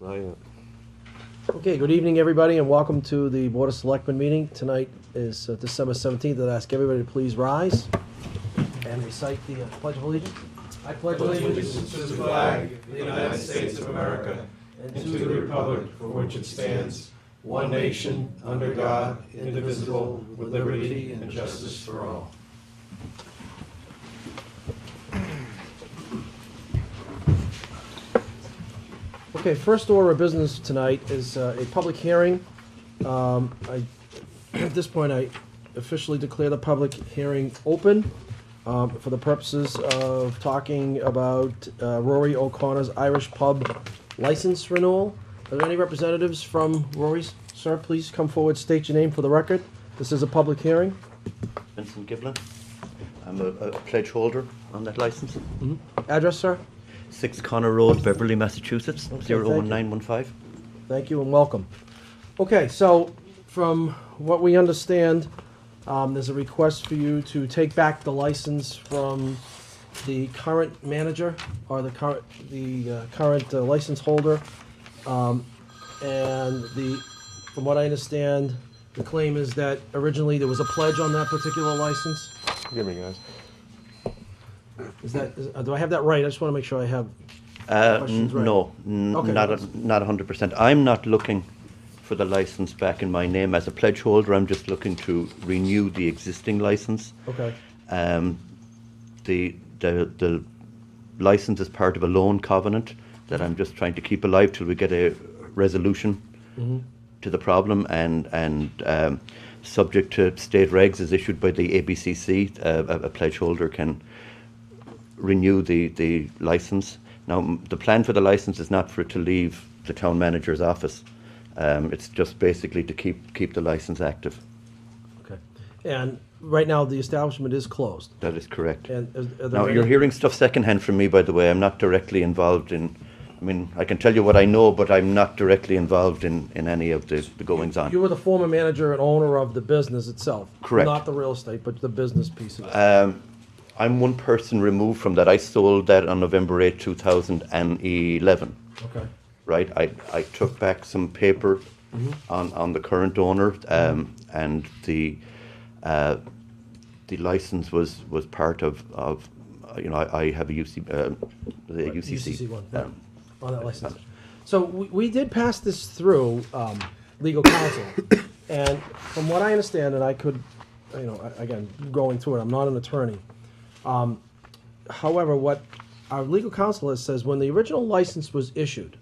Okay, good evening, everybody, and welcome to the Board of Selectmen meeting. Tonight is December 17th. I'd ask everybody to please rise and recite the Pledge of Allegiance. I pledge allegiance To the flag of the United States of America and to the republic for which it stands, one nation, under God, indivisible, with liberty and justice for all. Okay, first order of business tonight is a public hearing. At this point, I officially declare the public hearing open for the purposes of talking about Rory O'Connor's Irish Pub license renewal. Are there any representatives from Rory's? Sir, please come forward, state your name for the record. This is a public hearing. Vincent Giblin. I'm a pledge holder on that license. Address, sir? 6 Connor Road, Beverly, Massachusetts, Okay, 01915. Thank you and welcome. Okay, so from what we understand, there's a request for you to take back the license from the current manager or the current license holder. And from what I understand, the claim is that originally there was a pledge on that particular license. Forgive me, guys. Do I have that right? I just want to make sure I have questions right. No, Okay. not 100%. I'm not looking for the license back in my name as a pledge holder. I'm just looking to renew the existing license. Okay. The license is part of a loan covenant that I'm just trying to keep alive till we get a resolution to the problem, and subject to state regs as issued by the ABCC, a pledge holder can renew the license. Now, the plan for the license is not for it to leave the town manager's office. It's just basically to keep the license active. Okay. And right now, the establishment is closed. That is correct. And are there Now, any- you're hearing stuff secondhand from me, by the way. I'm not directly involved in, I mean, I can tell you what I know, but I'm not directly involved in any of the goings on. You were the former manager and owner of the business itself. Correct. Not the real estate, but the business piece of it. I'm one person removed from that. I sold that on November 8, 2011. Okay. Right, I took back some paper on the current owner, and the license was part of I have a the UCC one, right, on that license. So we did pass this through legal counsel, and from what I understand, and I could, again, going through it, I'm not an attorney. However, what our legal counsel has says, when the original license was issued,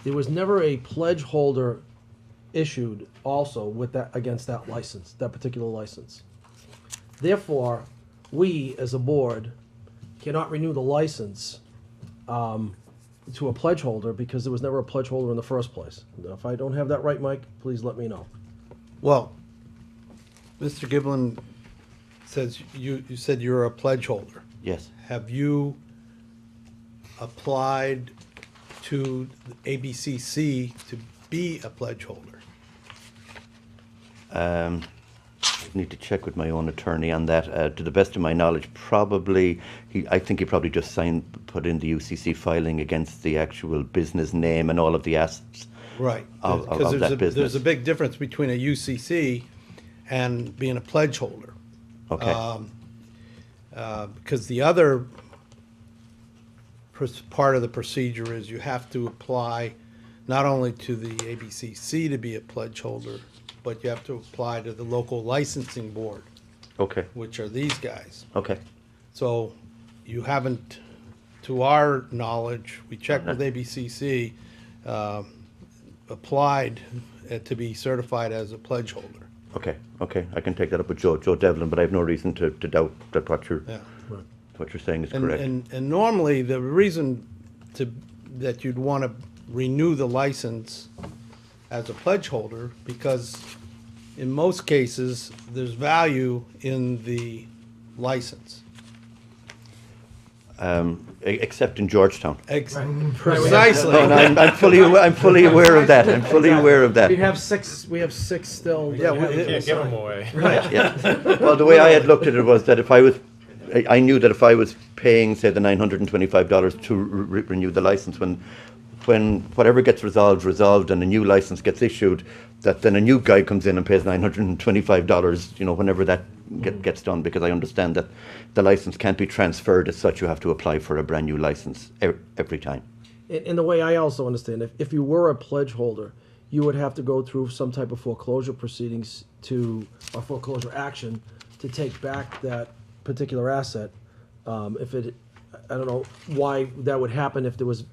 there was never a pledge holder issued also with that, against that license, that particular license. Therefore, we as a board cannot renew the license to a pledge holder because there was never a pledge holder in the first place. Now, if I don't have that right, Mike, please let me know. Well, Mr. Giblin says you said you're a pledge holder. Yes. Have you applied to ABCC to be a pledge holder? I need to check with my own attorney on that. To the best of my knowledge, probably I think he probably just put in the UCC filing against the actual business name and all of the assets. Right. Of Because that business. there's a big difference between a UCC and being a pledge holder. Okay. Because the other part of the procedure is you have to apply not only to the ABCC to be a pledge holder, but you have to apply to the local licensing board, Okay. which are these guys. Okay. So you haven't, to our knowledge, we checked with ABCC, applied to be certified as a pledge holder. Okay. Okay. I can take that up with Joe Devlin, but I have no reason to doubt that what you're saying is correct. And normally, the reason that you'd want to renew the license as a pledge holder, because in most cases, there's value in the license. Except in Georgetown. Precisely. No, I'm fully aware of that. I'm fully aware of that. We have six still. Yeah, that haven't we- been Can't give them signed. away. Yeah. Well, the way I had looked at it was that I knew that if I was paying, say, the $925 to renew the license, when when whatever gets resolved, and a new license gets issued, that then a new guy comes in and pays $925, whenever that gets done, because I understand that the license can't be transferred as such. You have to apply for a brand new license every time. In the way I also understand, if you were a pledge holder, you would have to go through some type of foreclosure proceedings or foreclosure action to take back that particular asset. I don't know why that would happen if there was,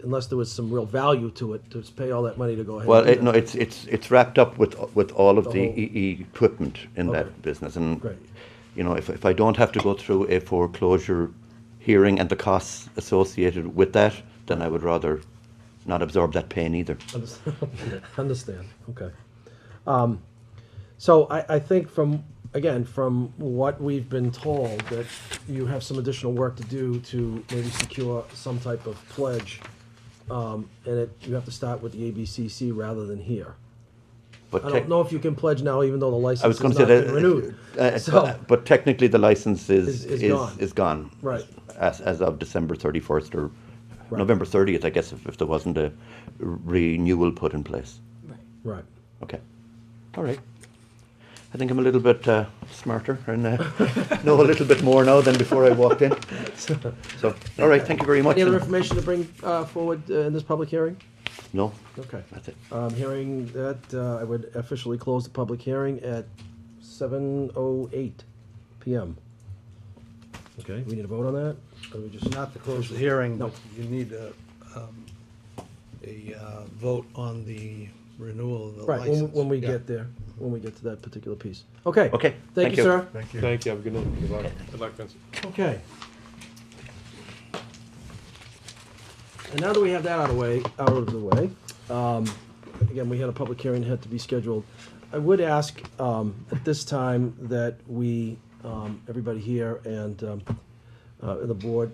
unless there was some real value to it, to pay all that money to go ahead. Well, and do that. it's wrapped up with all of The the whole- equipment in Okay. that business, and Great. if I don't have to go through a foreclosure hearing and the costs associated with that, then I would rather not absorb that pain either. Understand, okay. So I think from what we've been told, that you have some additional work to do to maybe secure some type of pledge, and you have to start with the ABCC rather than here. But I don't know if you can pledge now, even though the I license was has going not to say been renewed. So, but technically the license Is is gone. gone. Right. As of December 31st or Right. November 30th, I guess, if there wasn't a renewal put in place. right. Okay. All right. I think I'm a little bit smarter and know a little bit more now than before I walked in. So, all right. Thank you very much. Any other and- information to bring forward in this public hearing? No, Okay. that's it. Hearing that, I would officially close the public hearing at 7:08 PM. Okay, we need a vote on that? Or we just Not to close the hearing, No. but you need a vote on the renewal of the Right, license. when we Yeah. get there, when we get to that particular piece. Okay. Okay, Thank thank you, you. sir. Thank you. Thank you, have a good night. Good luck. Good luck, Vince. Okay. And now that we have that out of the way, again, we had a public hearing that had to be scheduled. I would ask at this time that we, everybody here and the board,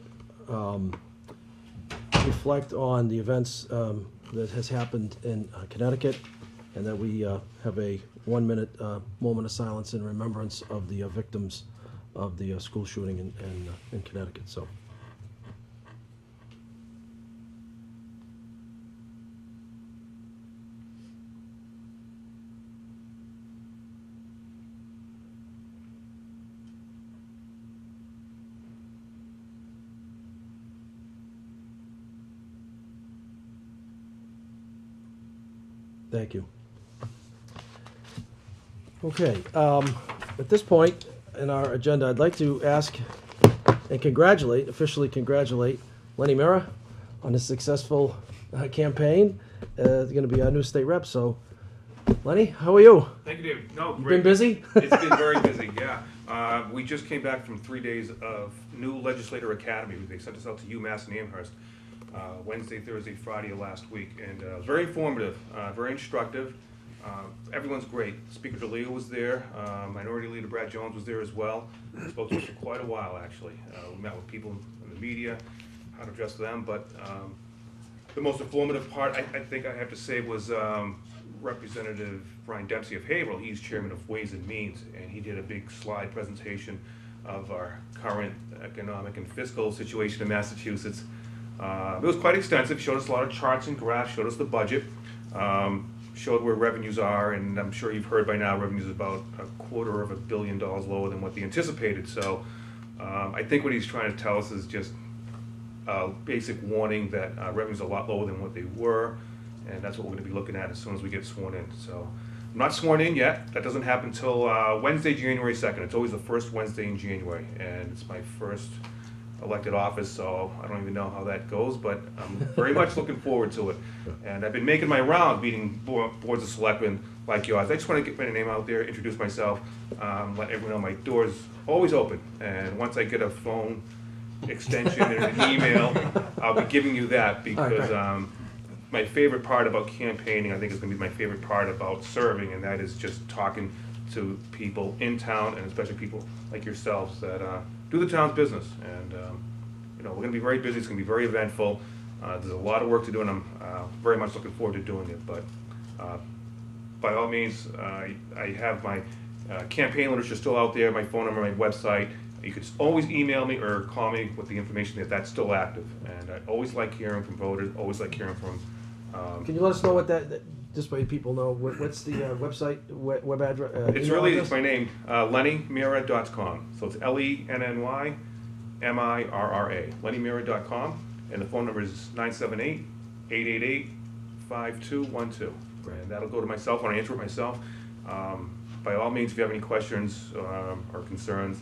reflect on the events that has happened in Connecticut, and that we have a 1-minute moment of silence in remembrance of the victims of the school shooting in Connecticut. So. Thank you. Okay, at this point in our agenda, I'd like to ask and officially congratulate Lenny Mira on his successful campaign. He's going to be our new state rep, so Lenny, how are you? Thank you, David. No, You great. been busy? It's been very busy, yeah. We just came back from 3 days of new legislator academy. They sent us out to UMass and Amherst Wednesday, Thursday, Friday of last week, and it was very informative, very instructive. Everyone's great. Speaker DeLeo was there. Minority Leader Brad Jones was there as well. Spoke to us for quite a while, actually. We met with people in the media, how to address them, but the most informative part, I think I have to say, was Representative Brian Dempsey of Haverhill. He's chairman of Ways and Means, and he did a big slide presentation of our current economic and fiscal situation in Massachusetts. It was quite extensive, showed us a lot of charts and graphs, showed us the budget, showed where revenues are, and I'm sure you've heard by now, revenues is about $250 million lower than what they anticipated. So I think what he's trying to tell us is just a basic warning that revenues are a lot lower than what they were, and that's what we're going to be looking at as soon as we get sworn in. So I'm not sworn in yet. That doesn't happen until Wednesday, January 2nd. It's always the first Wednesday in January, and it's my first elected office, so I don't even know how that goes, but I'm very much looking forward to it. And I've been making my round, meeting boards of selectmen like yours. I just want to get my name out there, introduce myself, let everyone know my door's always open. And once I get a phone extension and an email, I'll be giving you that, because my favorite part about campaigning, I think, is going to be my favorite part about serving, and that is just talking to people in town, and especially people like yourselves that do the town's business. And we're going to be very busy. It's going to be very eventful. There's a lot of work to do, and I'm very much looking forward to doing it. But by all means, I have my campaign literature still out there, my phone number, my website. You could always email me or call me with the information if that's still active. And I always like hearing from voters, always like hearing from, Can you let us know what this way people know, what's the website, web address? it's email really, address? it's my name, LennyMira.com. So it's LennyMirra, LennyMira.com. And the phone number is 978-888-5212. And that'll go to my cell phone, I answer it myself. By all means, if you have any questions or concerns,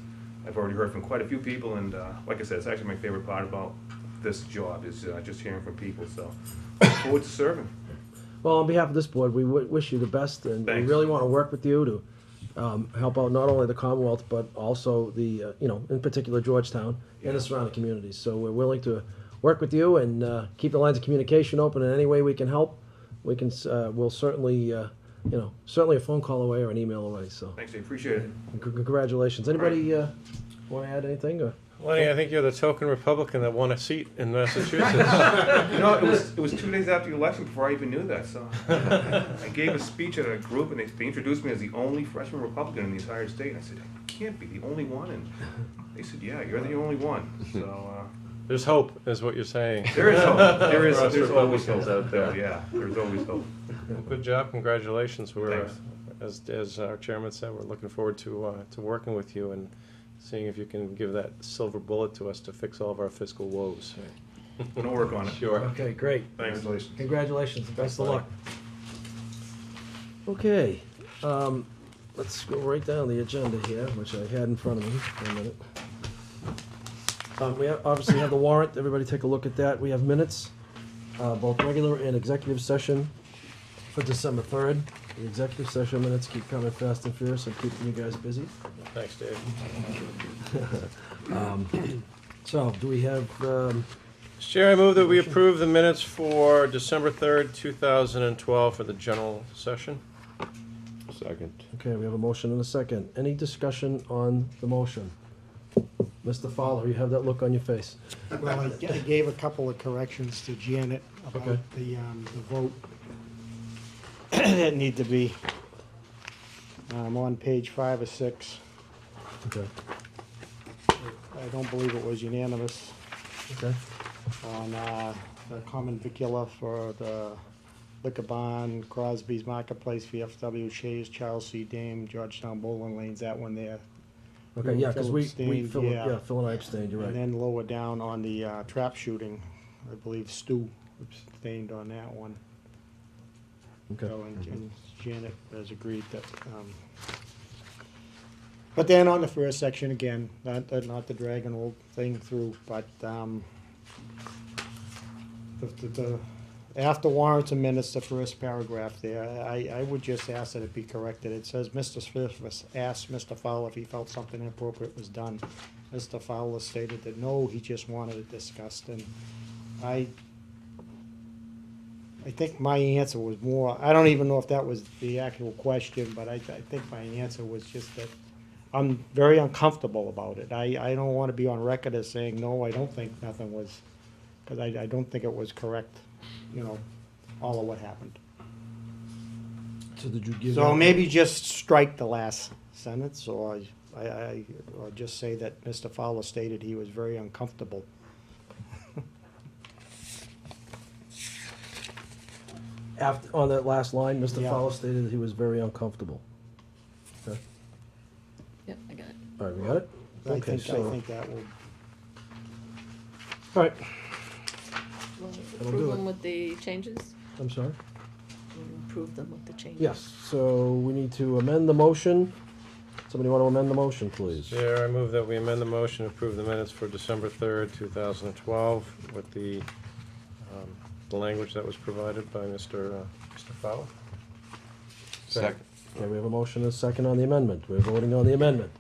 I've already heard from quite a few people, and like I said, it's actually my favorite part about this job is just hearing from people, so look forward to serving. Well, on behalf of this board, we wish you the best, and we Thanks. really want to work with you to help out not only the Commonwealth, but also the, in particular Georgetown and the surrounding communities. So we're willing to work with you and keep the lines of communication open in any way we can help. We can, we'll certainly, certainly a phone call away or an email away, so. Thanks, I appreciate it. Congratulations. Anybody want to add anything? Or? Lenny, I think you're the token Republican that won a seat in Massachusetts. It was 2 days after the election before I even knew that, so. I gave a speech at a group, and they introduced me as the only freshman Republican in the entire state. And I said, I can't be the only one, and they said, yeah, you're the only one, so. There's hope, is what you're saying. There is hope, there's always Republicans hope out there. Yeah, there's always hope. Good job, congratulations. We're, Thanks. as our chairman said, we're looking forward to working with you and seeing if you can give that silver bullet to us to fix all of our fiscal woes. We're gonna work on it. Sure. Okay, great. Thanks. Congratulations. Best of luck. Okay, let's go right down the agenda here, which I had in front of me for a minute. We obviously have the warrant. Everybody take a look at that. We have minutes, both regular and executive session for December 3rd. The executive session minutes keep coming fast and furious and keeping you guys busy. Thanks, Dave. So, do we have, Mr. Chair, I move that we approve the minutes for December 3rd, 2012 for the general session. Second. okay, we have a motion and a second. Any discussion on the motion? Mr. Fowler, you have that look on your face. Well, I gave a couple of corrections to Janet Okay. about the vote that need to be on page 5 or 6. Okay, I don't believe it was unanimous okay, on the common vicular for the Liquor Barn, Crosby's Marketplace, VFW, Shays, Charles C. Dame, Georgetown Bowling Lanes, that one there. okay, yeah, because we, Abstained, Phil, yeah. yeah, Phil and I abstained, you're And right. then lower down on the trap shooting, I believe Stu abstained on that one. Okay, So, and Janet has agreed that, but then on the first section again, not to drag an old thing through, but, the after warrants and minutes, the first paragraph there, I would just ask that it be corrected. It says, Mr. Smith asked Mr. Fowler if he felt something inappropriate was done. Mr. Fowler stated that no, he just wanted it discussed, and I think my answer was more, I don't even know if that was the actual question, but I think my answer was just that I'm very uncomfortable about it. I don't want to be on record as saying, no, I don't think nothing was, because I don't think it was correct, all of what happened. so did you give? So that- maybe just strike the last sentence, or or just say that Mr. Fowler stated he was very uncomfortable. After, on that last line, Mr. Yeah. Fowler stated that he was very uncomfortable. Okay, Yep, I got it. all right, we got it? I Okay, think that will, All right, We'll do approve it. them with the changes? I'm sorry? We'll approve them with the changes? Yes, so we need to amend the motion. Somebody want to amend the motion, please? Chair, I move that we amend the motion to approve the minutes for December 3rd, 2012 with the language that was provided by Mr. Fowler. Second. Okay, we have a motion and a second on the amendment. We're voting on the amendment.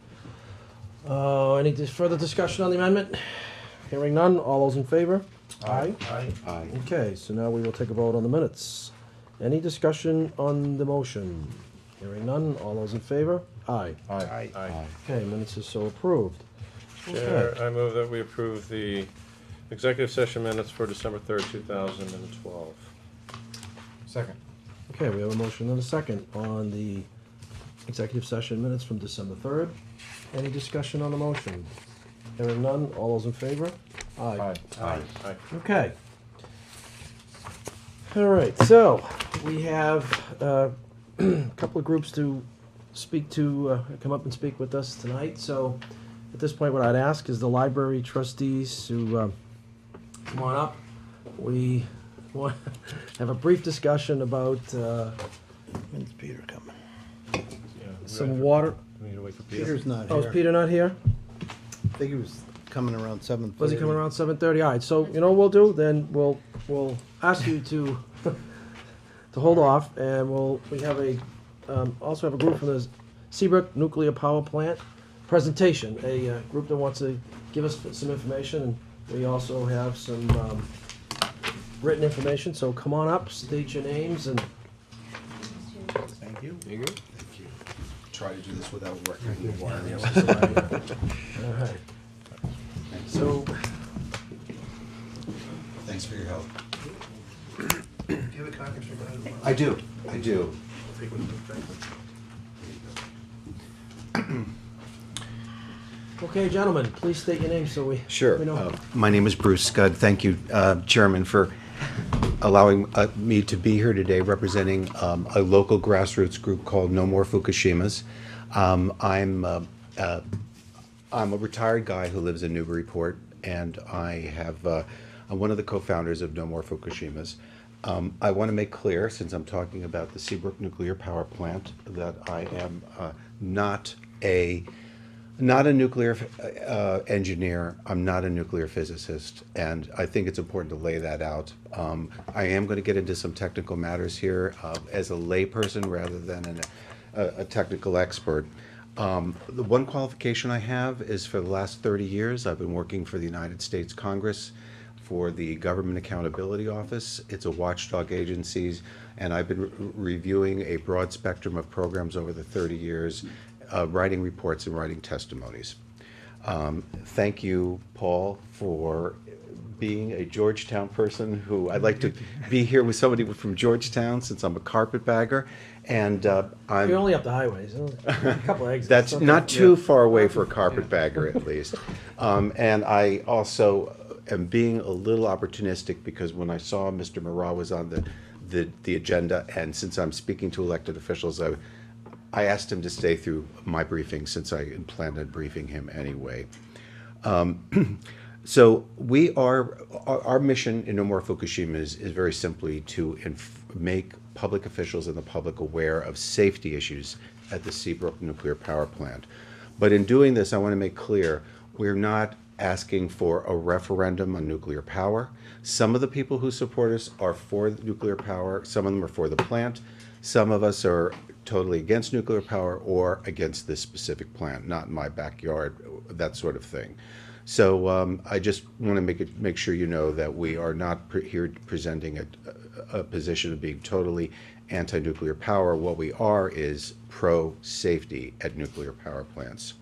Any further discussion on the amendment? Hearing none, all those in favor? Aye. Aye. Okay, so now we will take a vote on the minutes. Any discussion on the motion? Hearing none, all those in favor? Aye. Aye. Aye. Okay, minutes is so approved. Chair, I move that we approve the executive session minutes for December 3rd, 2012. Second. Okay, we have a motion and a second on the executive session minutes from December 3rd. Any discussion on the motion? Hearing none, all those in favor? Aye. Aye. Okay. All right, so we have a couple of groups to speak to, come up and speak with us tonight. So at this point, what I'd ask is the library trustees to come on up. We want to have a brief discussion about When's Peter coming? some water. We need to wait for Peter. Peter's not Oh, is here. Peter not here? I think he was coming around 7:30. Was he coming around 7:30? All right, so you know what we'll do? Then we'll ask you to to hold off, and we have also have a group from the Seabrook Nuclear Power Plant presentation, a group that wants to give us some information, and we also have some written information, so come on up, state your names, and Thank you. You good? Thank you. Try to do this without working the wire. all right. So, Thanks for your help. I do. okay, gentlemen, please state your name so we Sure. we know. My name is Bruce Scud. Thank you, Chairman, for allowing me to be here today representing a local grassroots group called No More Fukushimas. I'm a retired guy who lives in Newburyport, and I'm one of the co-founders of No More Fukushimas. I want to make clear, since I'm talking about the Seabrook Nuclear Power Plant, that I am not a nuclear engineer. I'm not a nuclear physicist, and I think it's important to lay that out. I am going to get into some technical matters here as a layperson rather than a technical expert. The one qualification I have is for the last 30 years, I've been working for the United States Congress for the Government Accountability Office. It's a watchdog agency, and I've been reviewing a broad spectrum of programs over the 30 years, writing reports and writing testimonies. Thank you, Paul, for being a Georgetown person who I'd like to be here with somebody from Georgetown since I'm a carpetbagger. And I'm You're only up the highways, a couple of exits. that's okay. not too far away for a carpetbagger, at least. And I also am being a little opportunistic because when I saw Mr. Marat was on the agenda, and since I'm speaking to elected officials, I asked him to stay through my briefing since I planned on briefing him anyway. So our mission in No More Fukushima is very simply to make public officials and the public aware of safety issues at the Seabrook Nuclear Power Plant. But in doing this, I want to make clear, we're not asking for a referendum on nuclear power. Some of the people who support us are for nuclear power, some of them are for the plant, some of us are totally against nuclear power or against this specific plant, not in my backyard, that sort of thing. So I just want to make sure you know that we are not here presenting a position of being totally anti-nuclear power. What we are is pro-safety at nuclear power plants.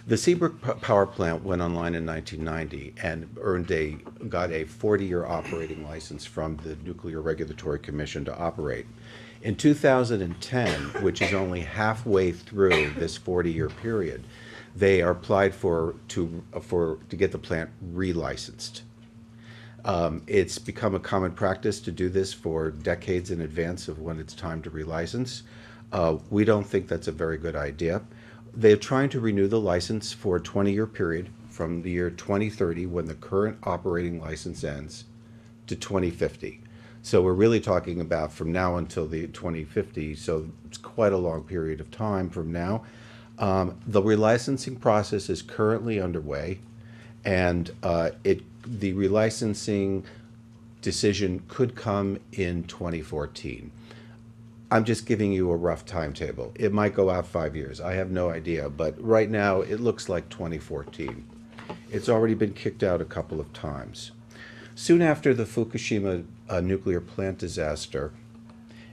The Seabrook Power Plant went online in 1990 and got a 40-year operating license from the Nuclear Regulatory Commission to operate. In 2010, which is only halfway through this 40-year period, they are applied to get the plant relicensed. It's become a common practice to do this for decades in advance of when it's time to relicense. We don't think that's a very good idea. They're trying to renew the license for a 20-year period from the year 2030, when the current operating license ends, to 2050. So we're really talking about from now until the 2050, so it's quite a long period of time from now. The relicensing process is currently underway, and the relicensing decision could come in 2014. I'm just giving you a rough timetable. It might go out 5 years. I have no idea, but right now it looks like 2014. It's already been kicked out a couple of times. Soon after the Fukushima nuclear plant disaster,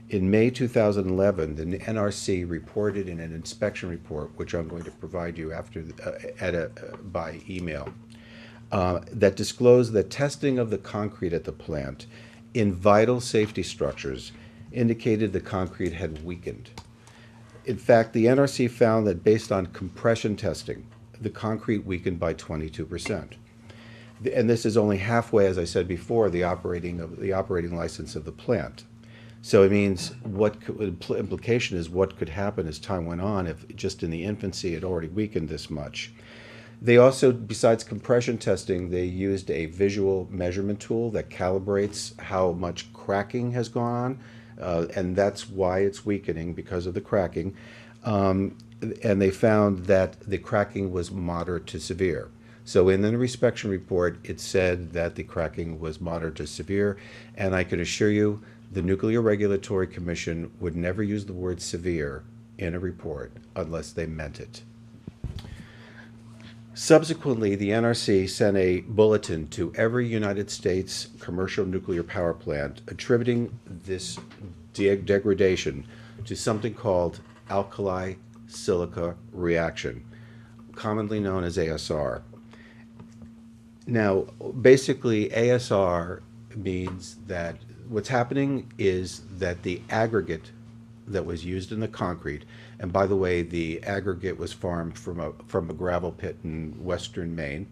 in May 2011, the NRC reported in an inspection report, which I'm going to provide you by email, that disclosed that testing of the concrete at the plant in vital safety structures indicated the concrete had weakened. In fact, the NRC found that based on compression testing, the concrete weakened by 22%. And this is only halfway, as I said before, the operating license of the plant. So it means implication is what could happen as time went on if just in the infancy it already weakened this much. They also, besides compression testing, they used a visual measurement tool that calibrates how much cracking has gone on, and that's why it's weakening, because of the cracking. And they found that the cracking was moderate to severe. So in the inspection report, it said that the cracking was moderate to severe, and I can assure you the Nuclear Regulatory Commission would never use the word severe in a report unless they meant it. Subsequently, the NRC sent a bulletin to every United States commercial nuclear power plant attributing this degradation to something called alkali silica reaction, commonly known as ASR. Now, basically, ASR means that what's happening is that the aggregate that was used in the concrete, and by the way, the aggregate was farmed from a gravel pit in western Maine,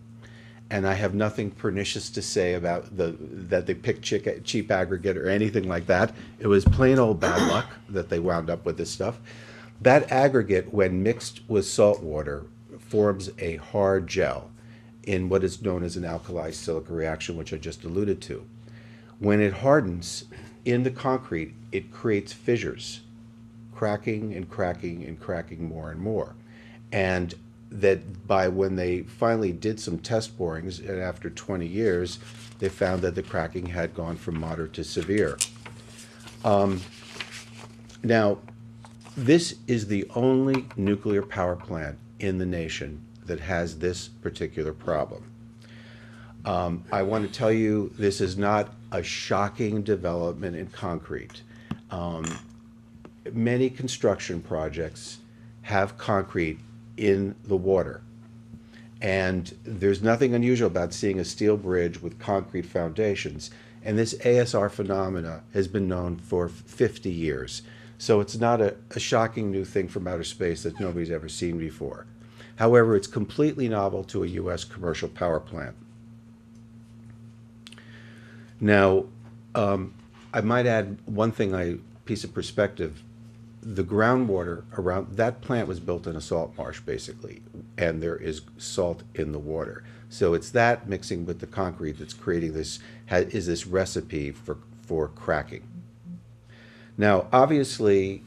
and I have nothing pernicious to say about that they picked cheap aggregate or anything like that. It was plain old bad luck that they wound up with this stuff. That aggregate, when mixed with salt water, forms a hard gel in what is known as an alkali silica reaction, which I just alluded to. When it hardens in the concrete, it creates fissures, cracking and cracking and cracking more and more. And that by when they finally did some test borings, and after 20 years, they found that the cracking had gone from moderate to severe. Now, this is the only nuclear power plant in the nation that has this particular problem. I want to tell you, this is not a shocking development in concrete. Many construction projects have concrete in the water. And there's nothing unusual about seeing a steel bridge with concrete foundations. And this ASR phenomena has been known for 50 years. So it's not a shocking new thing from outer space that nobody's ever seen before. However, it's completely novel to a U.S. commercial power plant. Now, I might add one thing, piece of perspective. The groundwater around that plant was built in a salt marsh, basically, and there is salt in the water. So it's that mixing with the concrete that's creating this, is this recipe for cracking. Now, obviously,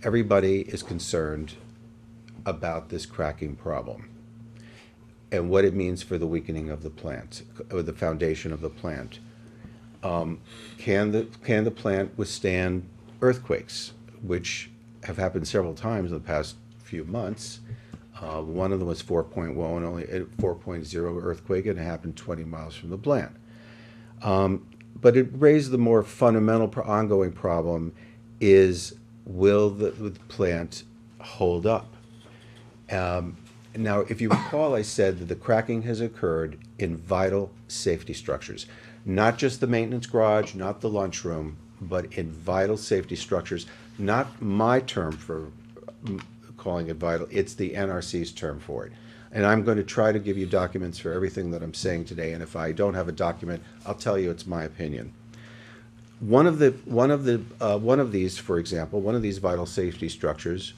everybody is concerned about this cracking problem and what it means for the weakening of the plant, or the foundation of the plant. Can the plant withstand earthquakes, which have happened several times in the past few months? One of them was 4.1, only a 4.0 earthquake, and it happened 20 miles from the plant. But it raised the more fundamental ongoing problem is, will the plant hold up? Now, if you recall, I said that the cracking has occurred in vital safety structures, not just the maintenance garage, not the lunchroom, but in vital safety structures. Not my term for calling it vital, it's the NRC's term for it. And I'm going to try to give you documents for everything that I'm saying today, and if I don't have a document, I'll tell you it's my opinion. One of these, for example, one of these vital safety structures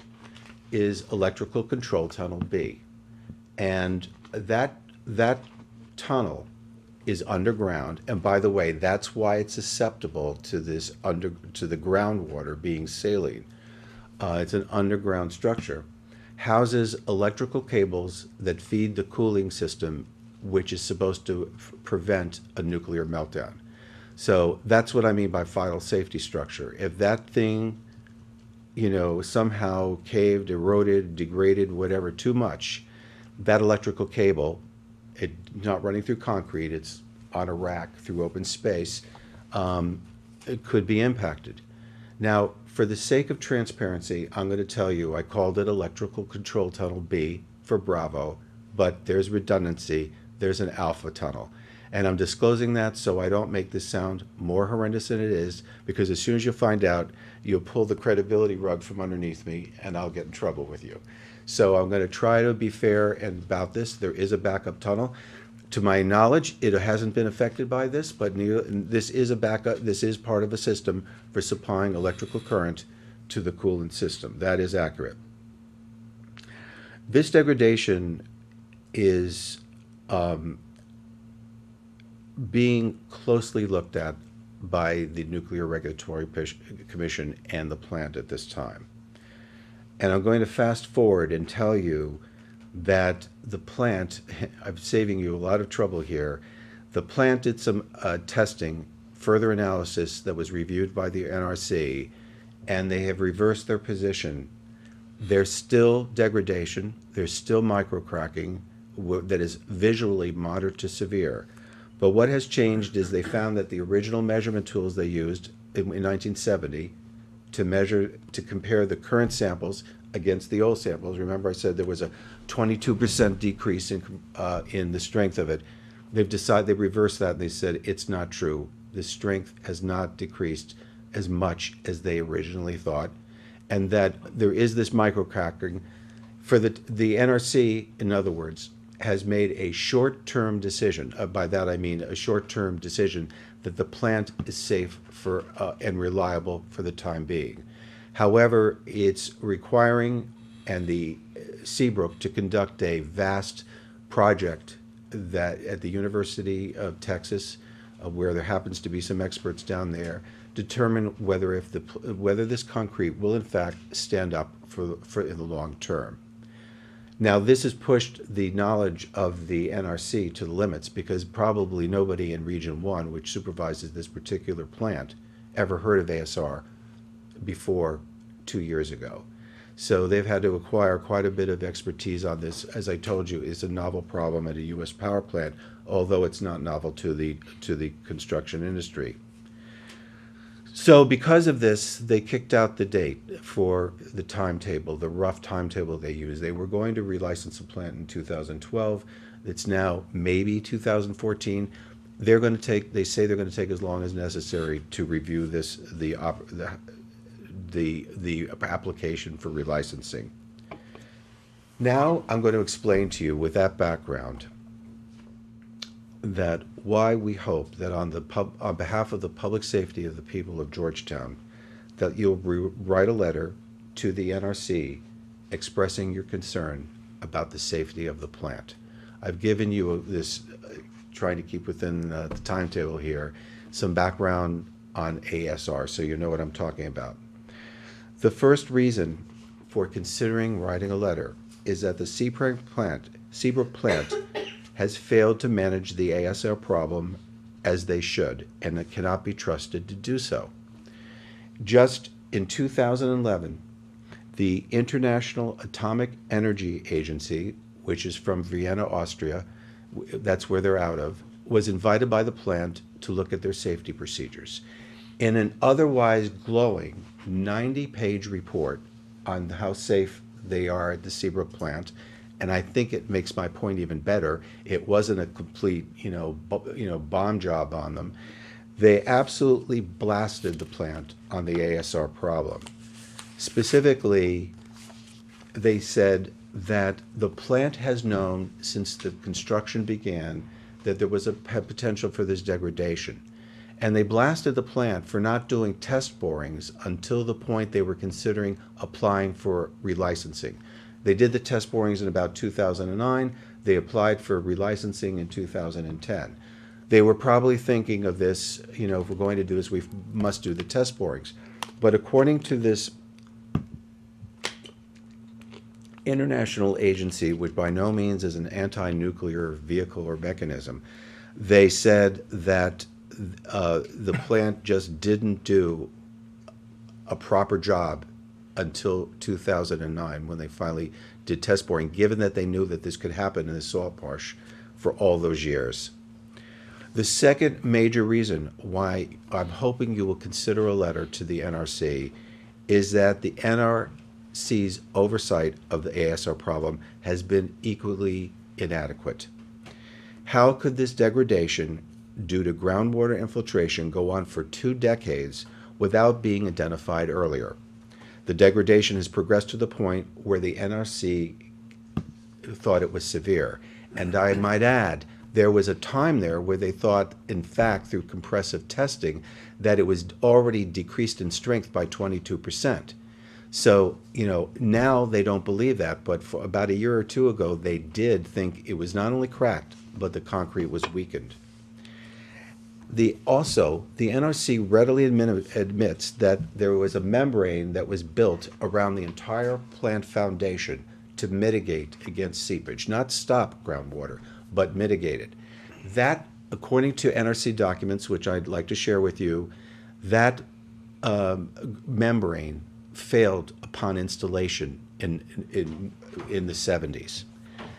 is electrical control tunnel B. And that tunnel is underground, and by the way, that's why it's susceptible to the groundwater being saline. It's an underground structure. Houses electrical cables that feed the cooling system, which is supposed to prevent a nuclear meltdown. So that's what I mean by vital safety structure. If that thing, somehow caved, eroded, degraded, whatever, too much, that electrical cable, it's not running through concrete, it's on a rack through open space, it could be impacted. Now, for the sake of transparency, I'm going to tell you I called it electrical control tunnel B for Bravo, but there's redundancy, there's an alpha tunnel. And I'm disclosing that so I don't make this sound more horrendous than it is, because as soon as you find out, you'll pull the credibility rug from underneath me and I'll get in trouble with you. So I'm going to try to be fair and about this. There is a backup tunnel. To my knowledge, it hasn't been affected by this, but this is a backup. This is part of a system for supplying electrical current to the coolant system. That is accurate. This degradation is being closely looked at by the Nuclear Regulatory Commission and the plant at this time. And I'm going to fast forward and tell you that the plant, I'm saving you a lot of trouble here, the plant did some testing, further analysis that was reviewed by the NRC, and they have reversed their position. There's still degradation, there's still microcracking that is visually moderate to severe. But what has changed is they found that the original measurement tools they used in 1970 to compare the current samples against the old samples. Remember I said there was a 22% decrease in the strength of it. They reversed that and they said it's not true. The strength has not decreased as much as they originally thought, and that there is this microcracking. For the NRC, in other words, has made a short-term decision. By that I mean a short-term decision that the plant is safe for and reliable for the time being. However, it's requiring the Seabrook to conduct a vast project that at the University of Texas, where there happens to be some experts down there, determine whether this concrete will in fact stand up for in the long term. Now, this has pushed the knowledge of the NRC to the limits because probably nobody in Region 1, which supervises this particular plant, ever heard of ASR before 2 years ago. So they've had to acquire quite a bit of expertise on this. As I told you, it's a novel problem at a U.S. power plant, although it's not novel to the construction industry. So because of this, they kicked out the date for the timetable, the rough timetable they used. They were going to relicense the plant in 2012. It's now maybe 2014. They say they're going to take as long as necessary to review the application for relicensing. Now I'm going to explain to you with that background that why we hope that on behalf of the public safety of the people of Georgetown, that you'll write a letter to the NRC expressing your concern about the safety of the plant. I've given you this, trying to keep within the timetable here, some background on ASR so you know what I'm talking about. The first reason for considering writing a letter is that the Seabrook plant has failed to manage the ASR problem as they should, and it cannot be trusted to do so. Just in 2011, the International Atomic Energy Agency, which is from Vienna, Austria, that's where they're out of, was invited by the plant to look at their safety procedures. In an otherwise glowing 90-page report on how safe they are at the Seabrook plant, and I think it makes my point even better. It wasn't a complete, bomb job on them. They absolutely blasted the plant on the ASR problem. Specifically, they said that the plant has known since the construction began that there was a potential for this degradation. And they blasted the plant for not doing test borings until the point they were considering applying for relicensing. They did the test borings in about 2009. They applied for relicensing in 2010. They were probably thinking of this, if we're going to do this, we must do the test borings. But according to this international agency, which by no means is an anti-nuclear vehicle or mechanism, they said that the plant just didn't do a proper job until 2009 when they finally did test boring, given that they knew that this could happen in the salt marsh for all those years. The second major reason why I'm hoping you will consider a letter to the NRC is that the NRC's oversight of the ASR problem has been equally inadequate. How could this degradation due to groundwater infiltration go on for 2 decades without being identified earlier? The degradation has progressed to the point where the NRC thought it was severe. And I might add, there was a time there where they thought, in fact, through compressive testing, that it was already decreased in strength by 22%. So, now they don't believe that, but for about a year or two ago, they did think it was not only cracked, but the concrete was weakened. The NRC readily admits that there was a membrane that was built around the entire plant foundation to mitigate against seepage, not stop groundwater, but mitigate it. That, according to NRC documents, which I'd like to share with you, that membrane failed upon installation in the 70s.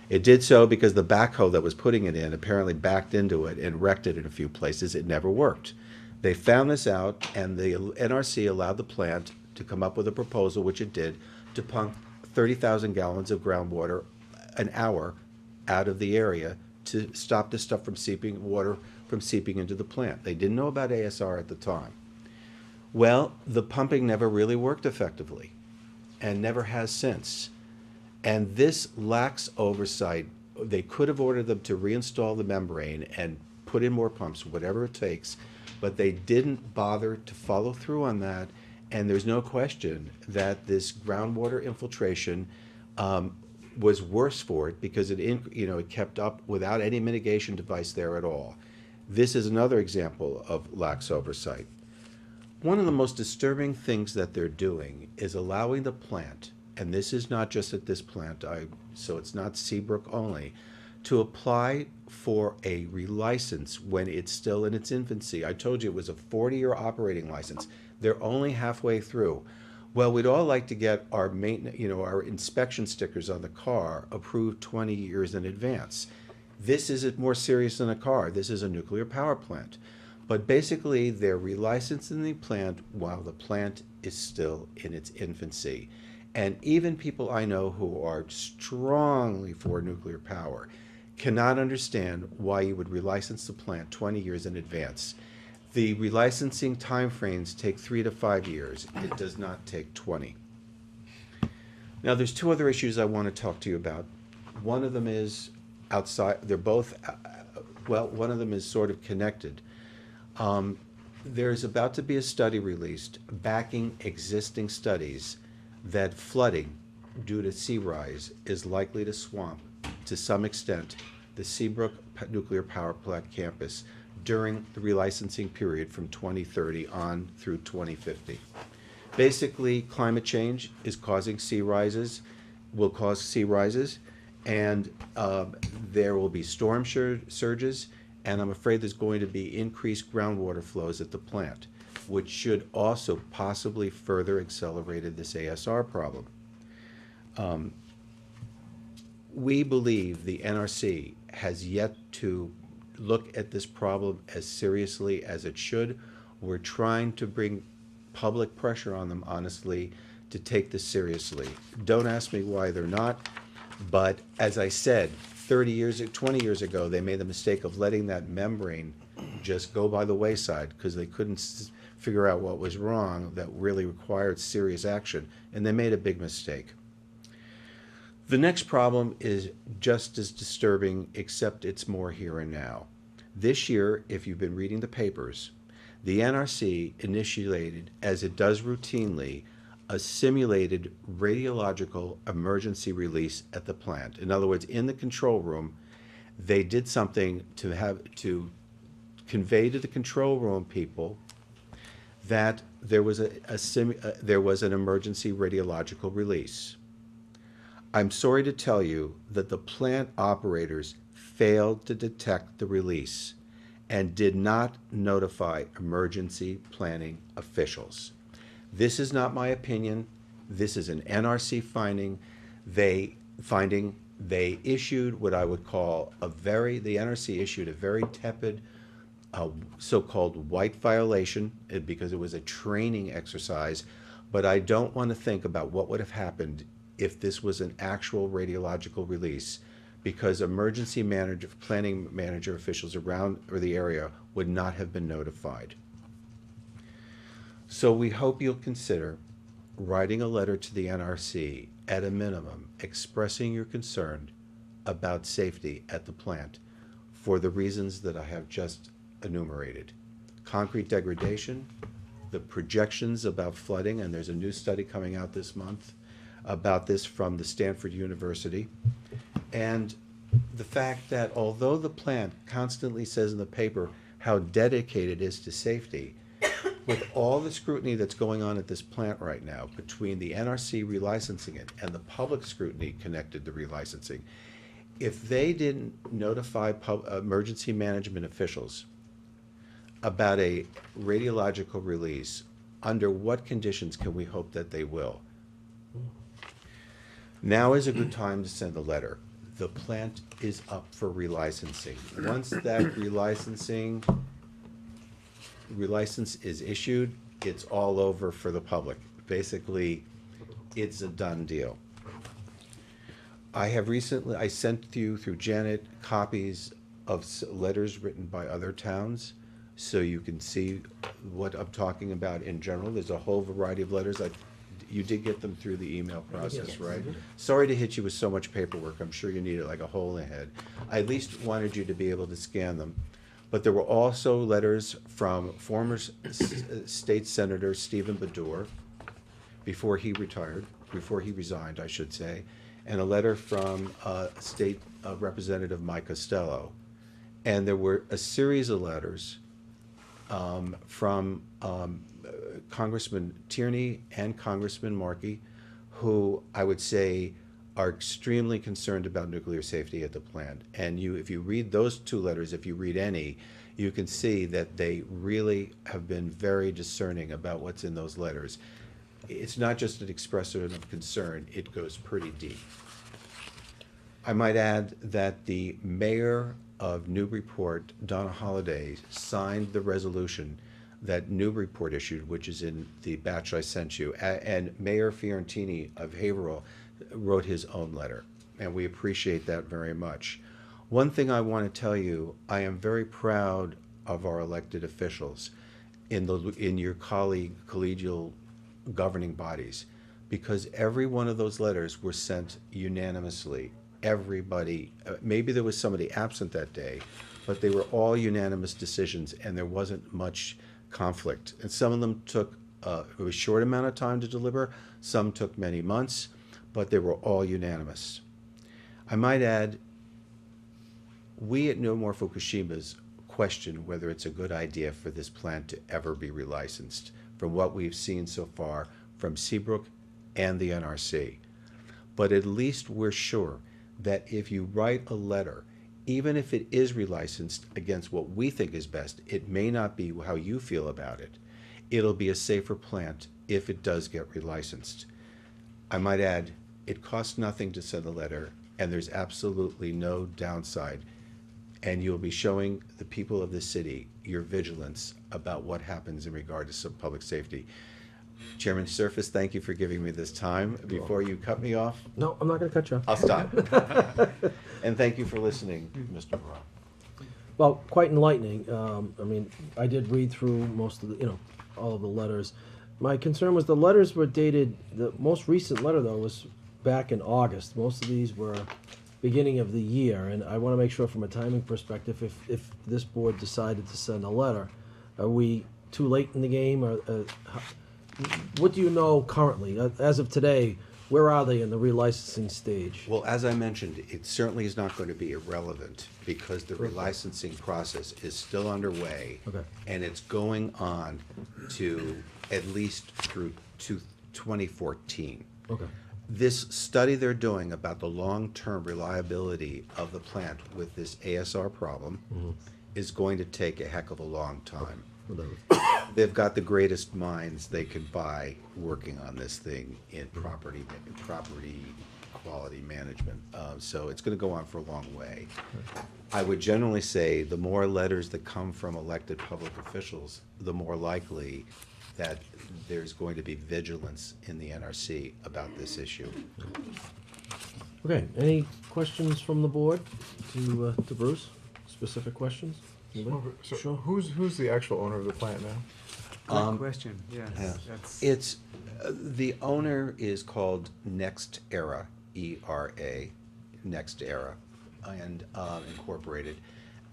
It did so because the backhoe that was putting it in apparently backed into it and wrecked it in a few places. It never worked. They found this out, and the NRC allowed the plant to come up with a proposal, which it did, to pump 30,000 gallons of groundwater an hour out of the area to stop this stuff from water from seeping into the plant. They didn't know about ASR at the time. Well, the pumping never really worked effectively and never has since. And this lacks oversight. They could have ordered them to reinstall the membrane and put in more pumps, whatever it takes, but they didn't bother to follow through on that. And there's no question that this groundwater infiltration was worse for it because it kept up without any mitigation device there at all. This is another example of lax oversight. One of the most disturbing things that they're doing is allowing the plant, and this is not just at this plant, so it's not Seabrook only, to apply for a relicense when it's still in its infancy. I told you it was a 40-year operating license. They're only halfway through. Well, we'd all like to get our our inspection stickers on the car approved 20 years in advance. This is more serious than a car. This is a nuclear power plant. But basically, they're relicensing the plant while the plant is still in its infancy. And even people I know who are strongly for nuclear power cannot understand why you would relicense the plant 20 years in advance. The relicensing timeframes take 3 to 5 years. It does not take 20. Now, there's two other issues I want to talk to you about. One of them is outside. They're both, one of them is sort of connected. There's about to be a study released backing existing studies that flooding due to sea rise is likely to swamp, to some extent, the Seabrook Nuclear Power Plant campus during the relicensing period from 2030 on through 2050. Basically, climate change is causing sea rises, will cause sea rises, and there will be storm surges, and I'm afraid there's going to be increased groundwater flows at the plant, which should also possibly further accelerate this ASR problem. We believe the NRC has yet to look at this problem as seriously as it should. We're trying to bring public pressure on them, honestly, to take this seriously. Don't ask me why they're not, but as I said, 20 years ago, they made the mistake of letting that membrane just go by the wayside because they couldn't figure out what was wrong that really required serious action, and they made a big mistake. The next problem is just as disturbing, except it's more here and now. This year, if you've been reading the papers, the NRC initiated, as it does routinely, a simulated radiological emergency release at the plant. In other words, in the control room, they did something to convey to the control room people that there was an emergency radiological release. I'm sorry to tell you that the plant operators failed to detect the release and did not notify emergency planning officials. This is not my opinion. This is an NRC finding. They issued what I would call the NRC issued a very tepid so-called white violation because it was a training exercise, but I don't want to think about what would have happened if this was an actual radiological release, because planning manager officials around the area would not have been notified. So we hope you'll consider writing a letter to the NRC, at a minimum, expressing your concern about safety at the plant for the reasons that I have just enumerated. Concrete degradation, the projections about flooding, and there's a new study coming out this month about this from the Stanford University, and the fact that although the plant constantly says in the paper how dedicated it is to safety, with all the scrutiny that's going on at this plant right now, between the NRC relicensing it and the public scrutiny connected to relicensing, if they didn't notify emergency management officials about a radiological release, under what conditions can we hope that they will? Now is a good time to send a letter. The plant is up for relicensing. Once that relicense is issued, it's all over for the public. Basically, it's a done deal. I sent you through Janet copies of letters written by other towns, so you can see what I'm talking about in general. There's a whole variety of letters. You did get them through the email process, Yes. right? Sorry to hit you with so much paperwork. I'm sure you need it like a hole in the head. I at least wanted you to be able to scan them. But there were also letters from former state senator Stephen Baddour, before he resigned, I should say, and a letter from state representative Mike Costello. And there were a series of letters from Congressman Tierney and Congressman Markey, who I would say are extremely concerned about nuclear safety at the plant. And if you read those two letters, if you read any, you can see that they really have been very discerning about what's in those letters. It's not just an expression of concern, it goes pretty deep. I might add that the mayor of Newburyport, Donna Holliday, signed the resolution that Newburyport issued, which is in the batch I sent you, and Mayor Fiorentini of Haverhill wrote his own letter, and we appreciate that very much. One thing I want to tell you, I am very proud of our elected officials in your collegial governing bodies, because every one of those letters were sent unanimously. Everybody, maybe there was somebody absent that day, but they were all unanimous decisions, and there wasn't much conflict. And some of them took a short amount of time to deliver, some took many months, but they were all unanimous. I might add, we at No More Fukushimas question whether it's a good idea for this plant to ever be relicensed, from what we've seen so far from Seabrook and the NRC. But at least we're sure that if you write a letter, even if it is relicensed against what we think is best, it may not be how you feel about it. It'll be a safer plant if it does get relicensed. I might add, it costs nothing to send a letter, and there's absolutely no downside. And you'll be showing the people of the city your vigilance about what happens in regard to some public safety. Chairman Surface, thank you for giving me this time. Before you cut me off, No, I'm not gonna cut you off. I'll stop. And thank you for listening, Mr. Brown. Well, quite enlightening. I mean, I did read through most of the, all of the letters. My concern was the letters were dated, the most recent letter though was back in August. Most of these were beginning of the year, and I want to make sure from a timing perspective, if this board decided to send a letter, are we too late in the game, or what do you know currently? As of today, where are they in the relicensing stage? Well, as I mentioned, it certainly is not going to be irrelevant because the relicensing process is still underway. Okay. And it's going on to at least through to 2014. Okay. This study they're doing about the long-term reliability of the plant with this ASR problem is going to take a heck of a long time. They've got the greatest minds they could buy working on this thing in property quality management. So it's going to go on for a long way. I would generally say the more letters that come from elected public officials, the more likely that there's going to be vigilance in the NRC about this issue. Okay, any questions from the board to Bruce? Specific questions? Anybody? So Sure. who's the actual owner of the plant now? Um, Good question, yes. Yeah. That's, It's, the owner is called Next Era, ERA, Next Era, and Incorporated.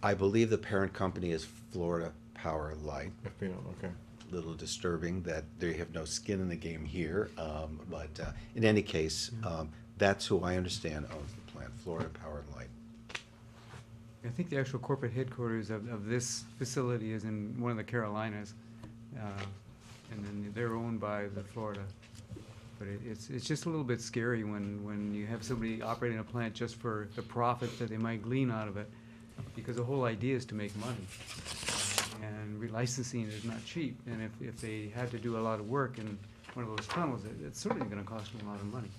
I believe the parent company is Florida Power Light. Okay. Little disturbing that they have no skin in the game here, but in any case, that's who I understand owns the plant, Florida Power and Light. I think the actual corporate headquarters of this facility is in one of the Carolinas. And then they're owned by the Florida. But it's just a little bit scary when you have somebody operating a plant just for the profit that they might glean out of it, because the whole idea is to make money. And relicensing is not cheap, and if they had to do a lot of work in one of those tunnels, it's certainly gonna cost them a lot of money.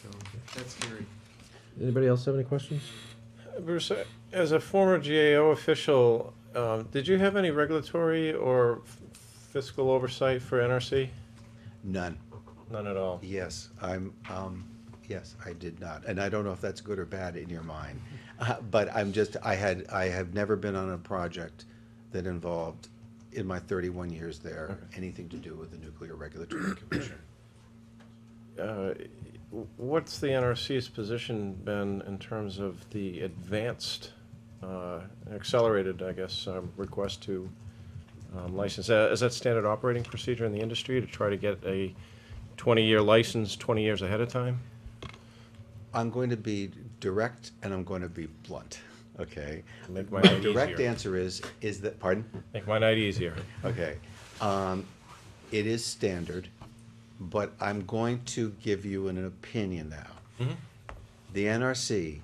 So that's scary. Anybody else have any questions? Bruce, as a former GAO official, did you have any regulatory or fiscal oversight for NRC? None. None at all. Yes, yes, I did not, and I don't know if that's good or bad in your mind, but I have never been on a project that involved, in my 31 years there, anything to do with the Nuclear Regulatory Commission. What's the NRC's position been in terms of the advanced, accelerated, I guess, request to license? Is that standard operating procedure in the industry to try to get a 20-year license 20 years ahead of time? I'm going to be direct and I'm going to be blunt, okay? Make my My night direct easier. answer is that, pardon? Make my night easier. Okay. It is standard, but I'm going to give you an opinion now. The NRC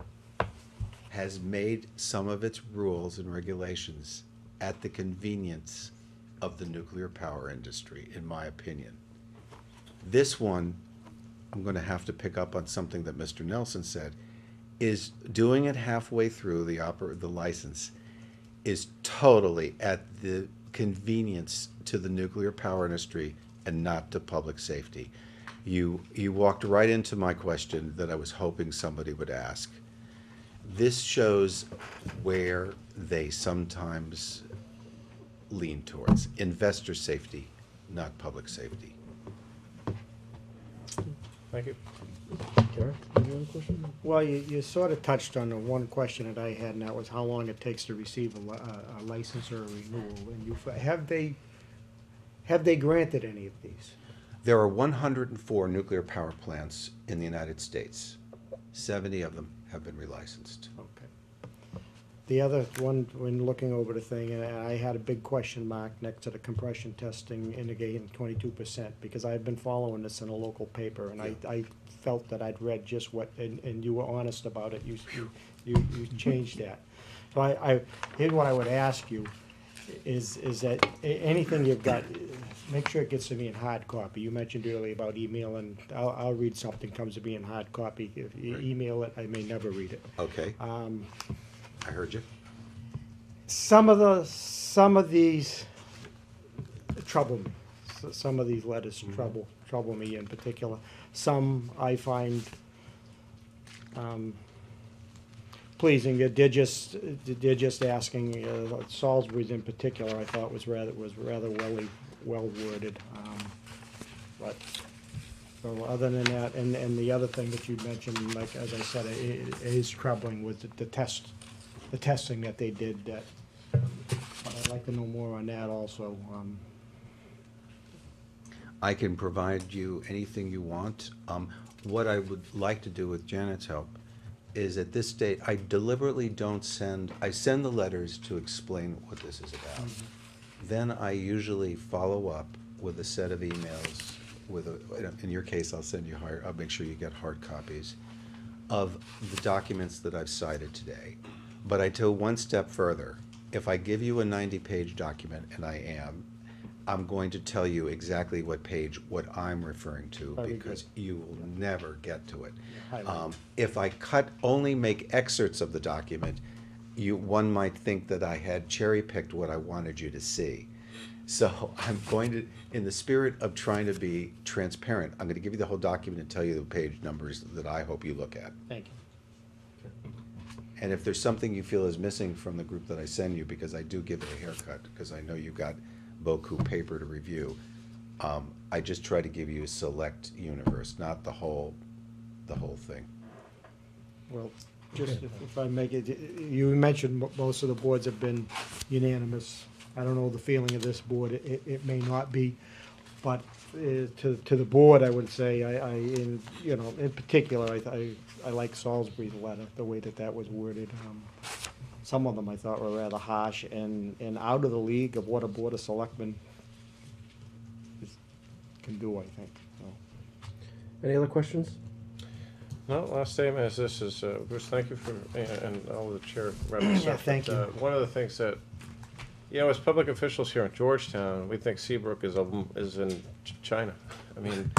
has made some of its rules and regulations at the convenience of the nuclear power industry, in my opinion. This one, I'm going to have to pick up on something that Mr. Nelson said, is doing it halfway through the license is totally at the convenience to the nuclear power industry and not to public safety. You walked right into my question that I was hoping somebody would ask. This shows where they sometimes lean towards investor safety, not public safety. Thank you. Karen, do you have a question? Well, you sort of touched on the one question that I had, and that was how long it takes to receive a license or a renewal. And have they granted any of these? There are 104 nuclear power plants in the United States. 70 of them have been relicensed. Okay. The other one, when looking over the thing, and I had a big question mark next to the compression testing indicating 22%, because I've been following this in a local paper, and I felt that I'd read just what, and you were honest about it, you changed that. So here's what I would ask you, is that anything you've got, make sure it gets to me in hard copy. You mentioned earlier about email, and I'll read something comes to me in hard copy. If you email it, I may never read it. Okay, I heard you. Some of these trouble me. Some of these letters trouble me in particular. Some I find pleasing. They're just asking. Salisbury's in particular, I thought was rather well worded. But so other than that, and the other thing that you mentioned, like as I said, it is troubling with the testing that they did. That I'd like to know more on that also. I can provide you anything you want. What I would like to do with Janet's help is at this stage, I deliberately don't I send the letters to explain what this is about. Then I usually follow up with a set of emails in your case, I'll make sure you get hard copies of the documents that I've cited today. But I go one step further. If I give you a 90-page document, and I'm going to tell you exactly what I'm referring to, That'd be because you will never get to it. Highlight. If I only make excerpts of the document, one might think that I had cherry-picked what I wanted you to see. So I'm going to, in the spirit of trying to be transparent, I'm going to give you the whole document and tell you the page numbers that I hope you look at. Thank you. And if there's something you feel is missing from the group that I send you, because I do give it a haircut, because I know you've got beaucoup paper to review. I just try to give you a select universe, not the whole thing. Well, just if I make it, you mentioned most of the boards have been unanimous. I don't know the feeling of this board, it may not be, but to the board, I would say, in particular, I like Salisbury's letter, the way that was worded. Some of them I thought were rather harsh and out of the league of what a board of selectmen can do, I think. So. Any other questions? No, last statement is this is, Bruce, thank you for, and all the chair reps. Yeah, thank you. One of the things that, as public officials here in Georgetown, we think Seabrook is in China. I mean,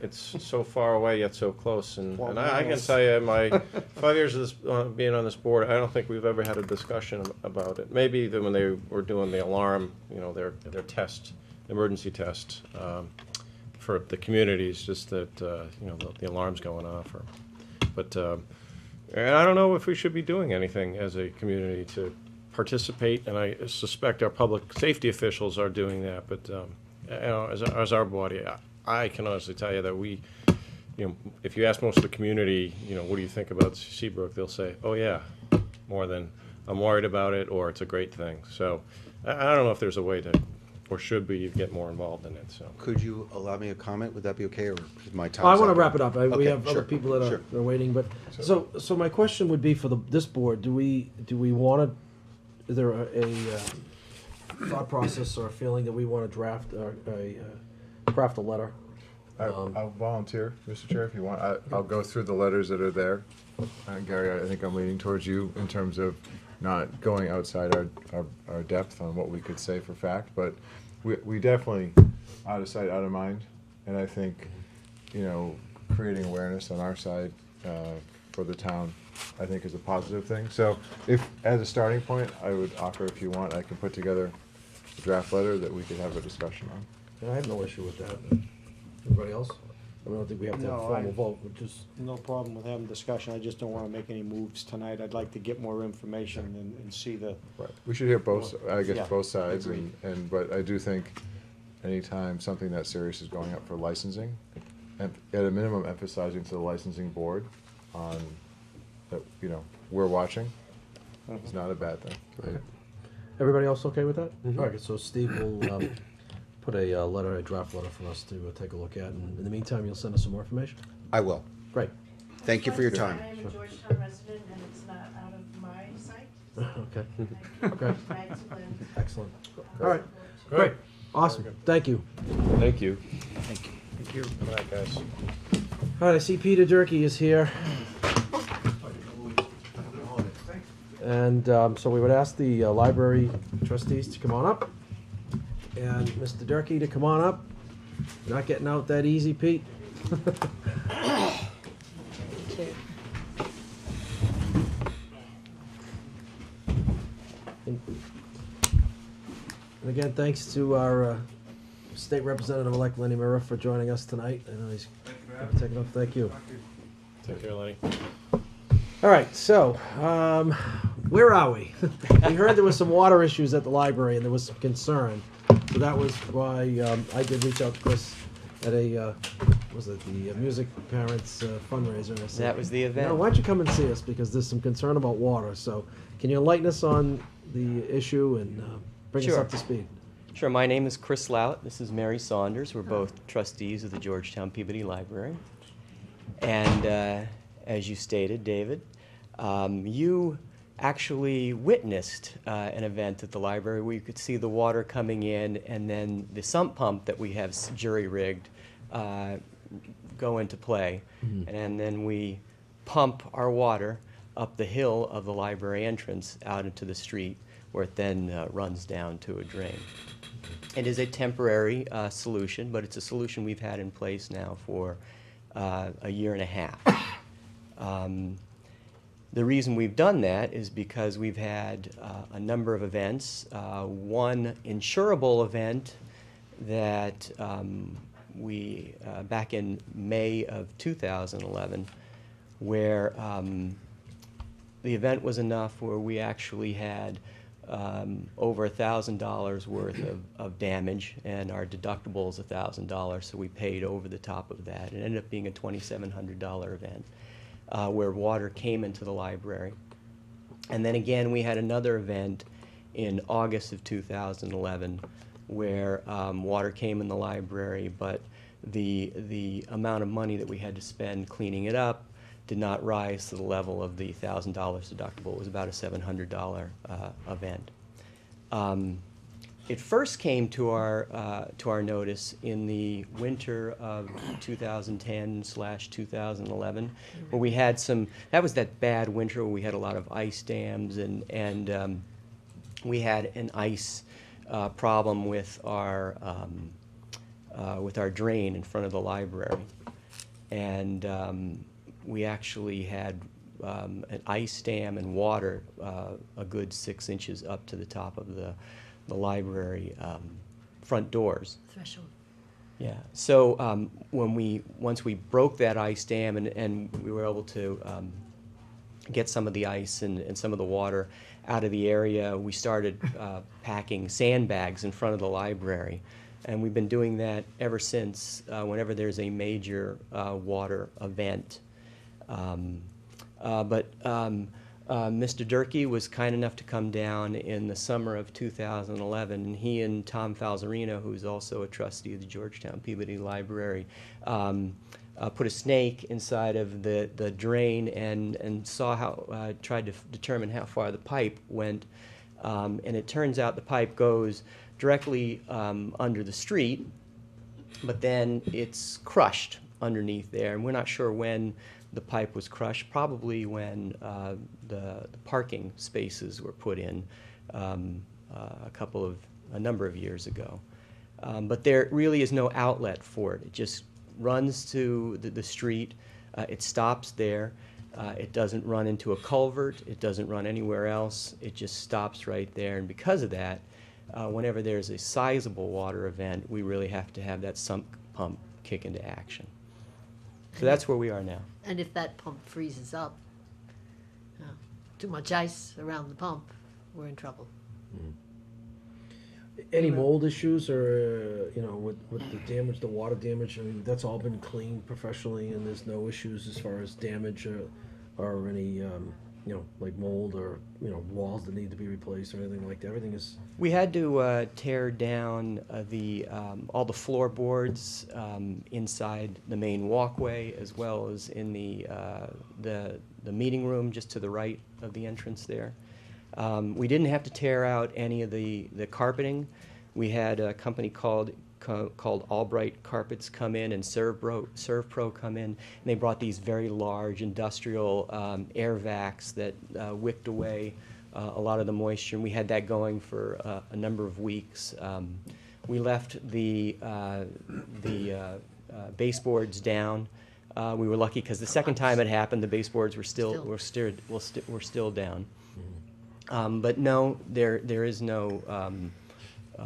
it's so far away yet so close, and I can tell you, my 5 years of this, being on this board, I don't think we've ever had a discussion about it. Maybe when they were doing the alarm, their test, emergency test, for the communities, just that, the alarm's going off. But and I don't know if we should be doing anything as a community to participate, and I suspect our public safety officials are doing that. But as our body, I can honestly tell you that we, if you ask most of the community, what do you think about Seabrook, they'll say, oh yeah, more than I'm worried about it, or it's a great thing. So I don't know if there's a way to, or should we get more involved in it. So Could you allow me a comment? Would that be okay, or is my time? I want to up? wrap it up. We Okay, have other sure, people that sure. are waiting, but, so my question would be for this board, do we want to, is there a thought process or a feeling that we want to craft a letter? I'll volunteer, Mr. Chair, if you want. I'll go through the letters that are there. Gary, I think I'm leaning towards you in terms of not going outside our depth on what we could say for fact, but we definitely, out of sight, out of mind, and I think, creating awareness on our side for the town, I think is a positive thing. So if, as a starting point, I would offer, if you want, I can put together a draft letter that we could have a discussion on. And I have no issue with that. Everybody else? I don't think we have to have a No, formal vote, but just, No problem with having discussion, I just don't wanna make any moves tonight. I'd like to get more information and see the, Right. We should hear both, I guess, Yeah, both sides, agreed. but I do think anytime something that serious is going up for licensing, and at a minimum emphasizing to the licensing board on that, we're watching, it's not a bad thing. everybody else okay with that? All right, so Steve will put a draft letter for us to take a look at, and in the meantime, you'll send us some more information? I will. Great. Thank you for your time. I am a Georgetown resident, and it's not out of my sight. Okay, I Okay. tried to live. excellent. All right, great, awesome, thank you. thank you. thank you. Good night, guys. All right, I see Peter Durkee is here. And so we would ask the library trustees to come on up, and Mr. Durkee to come on up. Not getting out that easy, Pete. Chair. And again, thanks to our state representative-elect Lenny Murrah for joining us tonight. I know he's taking off. Thank you. Take care, Lenny. All right, so where are we? We heard there was some water issues at the library, and there was some concern. So that was why I did reach out to Chris at the music parents fundraiser. And I said, That was the event. "No, why don't you come and see us, because there's some concern about water. So can you enlighten us on the issue and bring us Sure. up to speed? Sure, my name is Chris Lout. This is Mary Saunders. We're both trustees of the Georgetown Peabody Library. And as you stated, David, you actually witnessed an event at the library where you could see the water coming in, and then the sump pump that we have jury-rigged go into play. And then we pump our water up the hill of the library entrance out into the street, where it then runs down to a drain. It is a temporary solution, but it's a solution we've had in place now for a year and a half. The reason we've done that is because we've had a number of events. One insurable event that we, back in May of 2011, where the event was enough where we actually had over $1,000 worth of damage, and our deductible is $1,000, so we paid over the top of that. It ended up being a $2,700 event where water came into the library. And then again, we had another event in August of 2011 where water came in the library, but the amount of money that we had to spend cleaning it up did not rise to the level of the $1,000 deductible. It was about a $700 event. It first came to our notice in the winter of 2010/2011, where we had some. That was that bad winter where we had a lot of ice dams, and we had an ice problem with our drain in front of the library, and we actually had an ice dam and water a good 6 inches up to the top of the library front doors. Threshold. Yeah. So once we broke that ice dam and we were able to get some of the ice and some of the water out of the area, we started packing sandbags in front of the library. And we've been doing that ever since, whenever there's a major water event. Mr. Durkee was kind enough to come down in the summer of 2011, and he and Tom Falzarino, who's also a trustee of the Georgetown Peabody Library, put a snake inside of the drain and saw how, tried to determine how far the pipe went. And it turns out the pipe goes directly under the street, but then it's crushed underneath there, and we're not sure when the pipe was crushed, probably when the parking spaces were put in a number of years ago. But there really is no outlet for it. It just runs to the street. It stops there. It doesn't run into a culvert. It doesn't run anywhere else. It just stops right there. And because of that, whenever there's a sizable water event, we really have to have that sump pump kick into action. So that's where we are now. And if that pump freezes up, too much ice around the pump, we're in trouble. Any mold issues or, with the damage, the water damage, I mean, that's all been cleaned professionally and there's no issues as far as damage or any, like mold or, walls that need to be replaced or anything like that. Everything is... We had to tear down all the floorboards inside the main walkway, as well as in the meeting room just to the right of the entrance there. We didn't have to tear out any of the carpeting. We had a company called Albright Carpets come in and ServPro come in, and they brought these very large industrial air vacs that wicked away a lot of the moisture, and we had that going for a number of weeks. We left the baseboards down. We were lucky because the second time it happened, the baseboards were still down. But no, there is no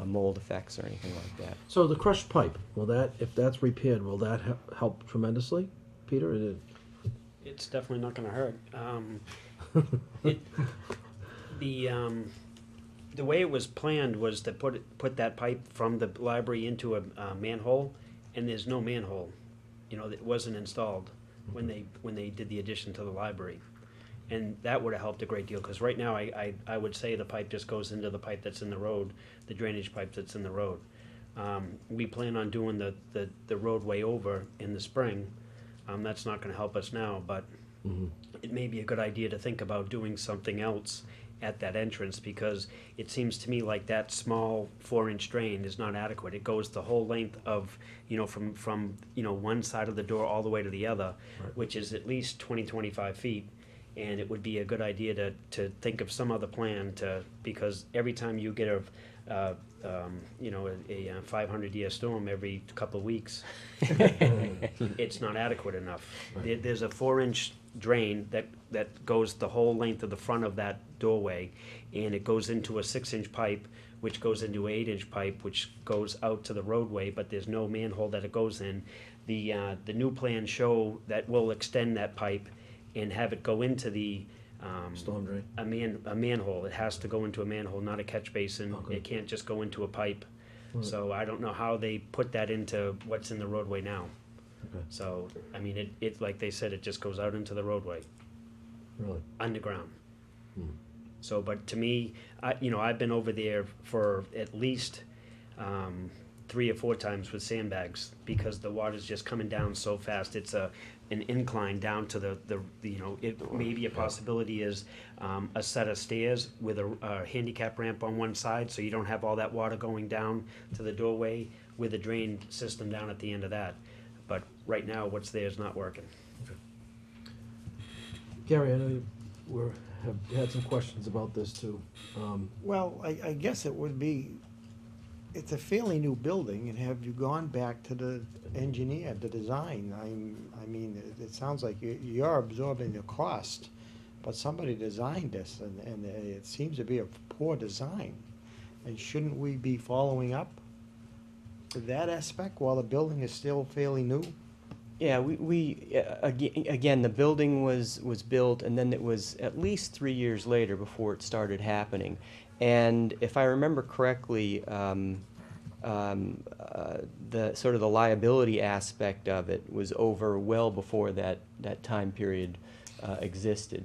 mold effects or anything like that. So the crushed pipe, if that's repaired, will that help tremendously, Peter? It's definitely not going to hurt. The way it was planned was to put that pipe from the library into a manhole, and there's no manhole. It wasn't installed when they did the addition to the library. And that would have helped a great deal, because right now I would say the pipe just goes into the pipe that's in the road, the drainage pipe that's in the road. We plan on doing the roadway over in the spring. That's not going to help us now, but it may be a good idea to think about doing something else at that entrance, because it seems to me like that small 4-inch drain is not adequate. It goes the whole length of, from one side of the door all the way to the other, right, which is at least 25 feet. And it would be a good idea to think of some other plan because every time you get a 500-year storm every couple of weeks, it's not adequate enough. There's a 4-inch drain that goes the whole length of the front of that doorway, and it goes into a 6-inch pipe, which goes into an 8-inch pipe, which goes out to the roadway, but there's no manhole that it goes in. The new plans show that we'll extend that pipe and have it go into the Storm drain. a manhole. It has to go into a manhole, not a catch basin. Okay. It can't just go into a pipe. Right. So I don't know how they put that into what's in the roadway now. Okay. So, I mean, it, like they said, it just goes out into the roadway, Really? underground. Hmm. So, but to me, I've been over there for at least 3 or 4 times with sandbags because the water's just coming down so fast. It's an incline down to the it maybe a possibility is a set of stairs with a handicap ramp on one side, so you don't have all that water going down to the doorway with a drain system down at the end of that. But right now, what's there is not working. Gary, I know you have had some questions about this too. Well, I guess it would be, it's a fairly new building, and have you gone back to the engineer, the design? I mean, it sounds like you're absorbing the cost, but somebody designed this, and it seems to be a poor design. And shouldn't we be following up to that aspect while the building is still fairly new? Yeah, again, the building was built, and then it was at least 3 years later before it started happening. And if I remember correctly, the sort of the liability aspect of it was over well before that time period existed.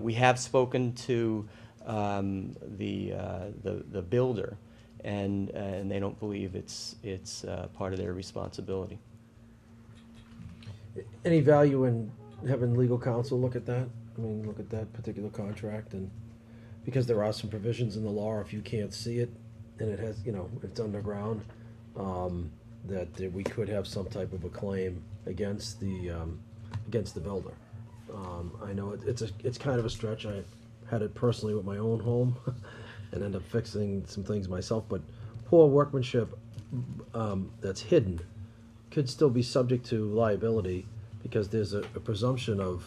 We have spoken to the builder, and they don't believe it's part of their responsibility. Any value in having legal counsel look at that? I mean, look at that particular contract, and because there are some provisions in the law, if you can't see it and it has, it's underground, that we could have some type of a claim against the builder. I know it's kind of a stretch. I had it personally with my own home and ended up fixing some things myself, but poor workmanship that's hidden could still be subject to liability because there's a presumption of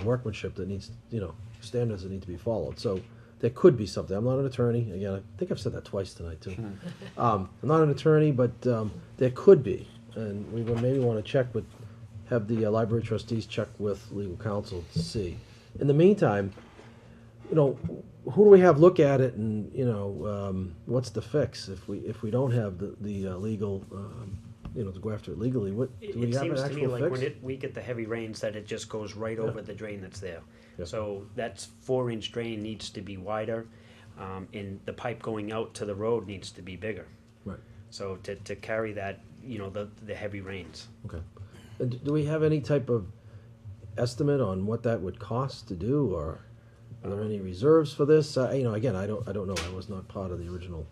workmanship that needs, standards that need to be followed. So there could be something. I'm not an attorney. Again, I think I've said that twice tonight too. I'm not an attorney, but there could be, and we would maybe want to have the library trustees check with legal counsel to see. In the meantime, who do we have look at it, and what's the fix if we don't have the legal, to go after it legally? What do we It have an seems to me actual like fix? when we get the heavy rains that it just goes right over the drain that's there. Yeah. So that's 4-inch drain needs to be wider, and the pipe going out to the road needs to be bigger. Right. So to carry that, the heavy rains. Okay. And do we have any type of estimate on what that would cost to do, or are there any reserves for this? Again, I don't know. I was not part of the original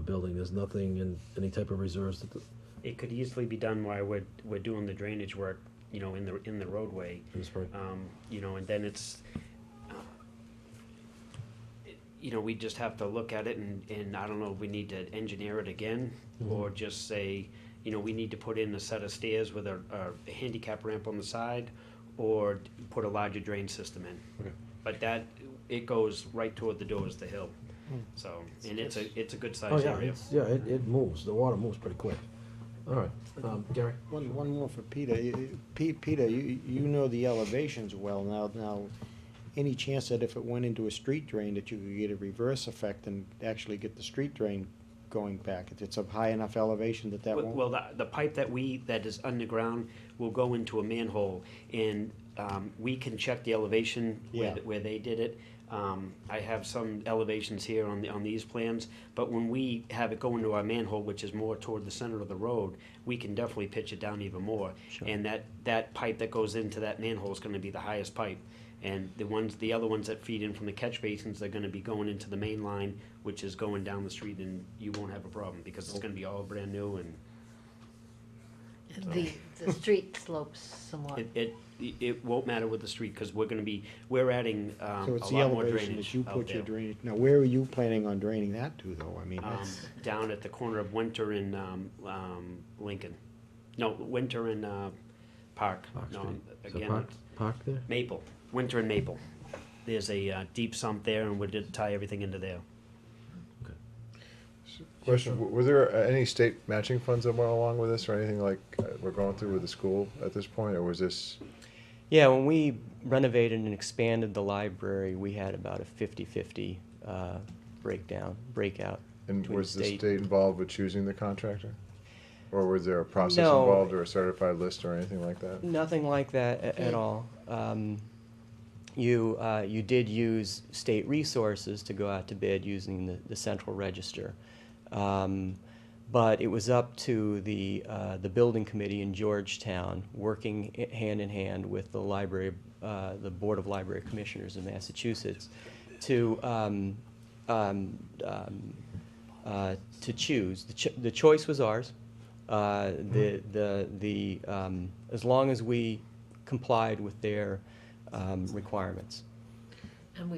building. There's nothing in any type of reserves that It could easily be done while we're doing the drainage work, in the roadway. in the spring. And then it's, we just have to look at it and I don't know if we need to engineer it again or just say, we need to put in a set of stairs with a handicap ramp on the side or put a larger drain system in. Okay. But it goes right toward the doors of the hill. So, and it's a good Oh, sized yeah, area. it moves. The water moves pretty quick. All right, Gary? One more for Peter. Peter, you know the elevations well now. Any chance that if it went into a street drain that you could get a reverse effect and actually get the street drain going back? If it's a high enough elevation that won't? Well, the pipe that is underground will go into a manhole, and we can check the elevation where they did it. I have some elevations here on these plans, but when we have it go into our manhole, which is more toward the center of the road, we can definitely pitch it down even more. Sure. And that pipe that goes into that manhole is gonna be the highest pipe. And the other ones that feed in from the catch basins are gonna be going into the main line, which is going down the street, and you won't have a problem, because it's gonna be all brand new and The street slopes somewhat. it won't matter with the street, because we're adding a So it's the lot more elevation drainage that you out put your there. drainage. Now, where are you planning on draining that to, though? I mean, that's, Down at the corner of Winter and Lincoln. No, Winter and Park. Park No, Street. Is there again, park there? Maple. Winter and Maple. There's a deep sump there, and we did tie everything into there. Question, were there any state matching funds that went along with this or anything like we're going through with the school at this point, or was this? Yeah, when we renovated and expanded the library, we had about a 50-50 breakout. And between was the state involved with choosing the contractor? Or was there a process No. involved or a certified list or anything like that? Nothing like that at all. You did use state resources to go out to bid using the central register. But it was up to the building committee in Georgetown, working hand in hand with the library, the Board of Library Commissioners in Massachusetts, to choose. The choice was ours. As long as we complied with their requirements. And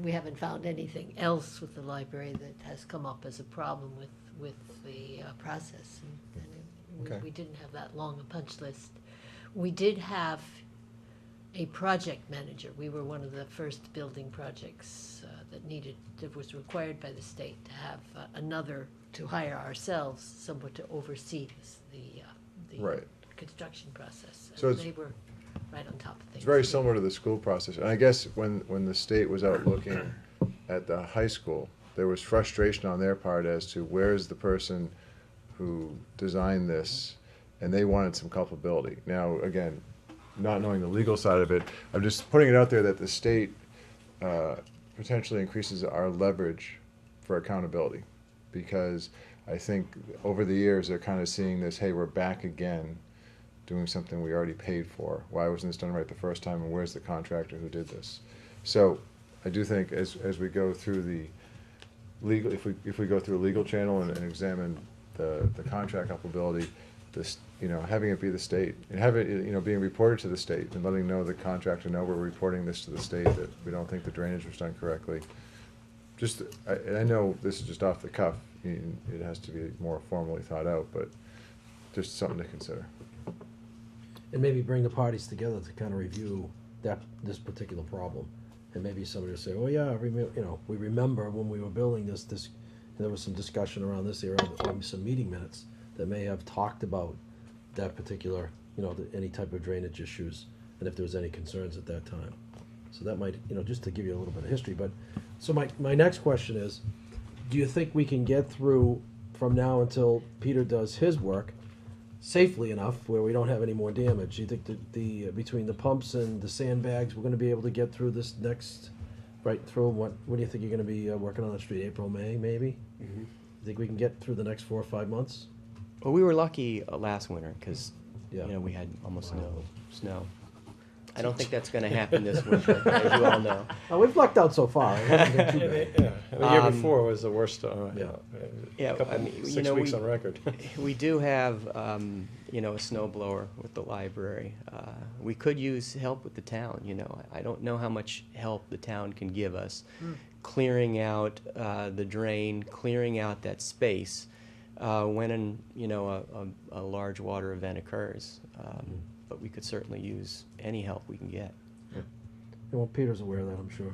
we haven't found anything else with the library that has come up as a problem with the process. And Okay. we didn't have that long a punch list. We did have a project manager. We were one of the first building projects that was required by the state to have to hire ourselves, someone to oversee the Right. construction process. So And it's- they were right on top of things. It's very similar to the school process. And I guess when the state was out looking at the high school, there was frustration on their part as to where's the person who designed this, and they wanted some culpability. Now, again, not knowing the legal side of it, I'm just putting it out there that the state potentially increases our leverage for accountability. Because I think over the years, they're kind of seeing this, hey, we're back again, doing something we already paid for. Why wasn't this done right the first time, and where's the contractor who did this? So I do think as we go through the legal, if we go through a legal channel and examine the contract culpability, this, having it be the state, and have it, being reported to the state, and letting the contractor know we're reporting this to the state, that we don't think the drainage was done correctly. I know this is just off the cuff, it has to be more formally thought out, but just something to consider. And maybe bring the parties together to kind of review this particular problem. And maybe somebody will say, oh yeah, we remember when we were building this, and there was some discussion around this area, or some meeting minutes that may have talked about that particular, any type of drainage issues, and if there was any concerns at that time. So that might, just to give you a little bit of history. But, so my next question is, do you think we can get through from now until Peter does his work safely enough where we don't have any more damage? Do you think that between the pumps and the sandbags, we're gonna be able to get through this right through, what do you think you're gonna be working on the street, April, May, maybe? Mm-hmm. You think we can get through the next 4 or 5 months? Well, we were lucky last winter because Yeah. we had almost no snow. I don't think that's going to happen this winter, as you all know. We've lucked out so far. It hasn't been too bad. Yeah, the year before was the worst, Yeah, couple, I mean, 6 weeks on record. We do have, a snow blower with the library. We could use help with the town. I don't know how much help the town can give us, clearing out the drain, clearing out that space when a large water event occurs. But we could certainly use any help we can get. Well, Peter's aware of that, I'm sure.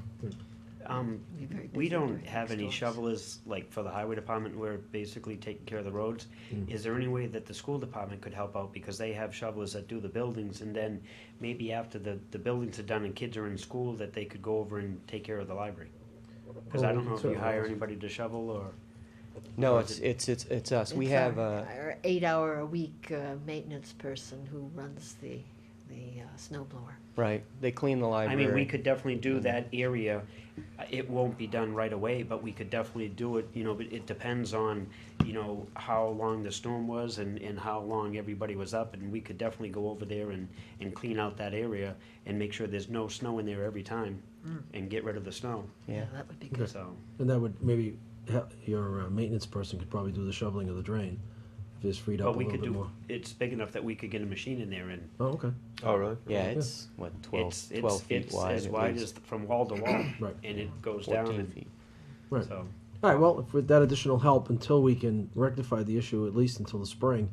We don't have any shovelers, like for the highway department, we're basically taking care of the roads. Is there any way that the school department could help out, because they have shovelers that do the buildings, and then maybe after the buildings are done and kids are in school, that they could go over and take care of the library? Because I don't know if you hire anybody to shovel, or... No, it's us. We have Our 8-hour-a-week maintenance person who runs the snow blower. right. They clean the I library. mean, we could definitely do that area. It won't be done right away, but we could definitely do it, but it depends on, how long the storm was and how long everybody was up, and we could definitely go over there and clean out that area and make sure there's no snow in there every time and get rid of the snow. Yeah, that would be good. So, And that would maybe, your maintenance person could probably do the shoveling of the drain, if it's freed up but a we little could bit more. it's big enough that we could get a machine in there and Oh, okay. Oh, really? yeah. It's what 12 feet it's wide. as at wide least. as from wall to wall, Right. and it goes down 14 and feet. Right. so. All right, well, if with that additional help, until we can rectify the issue, at least until the spring,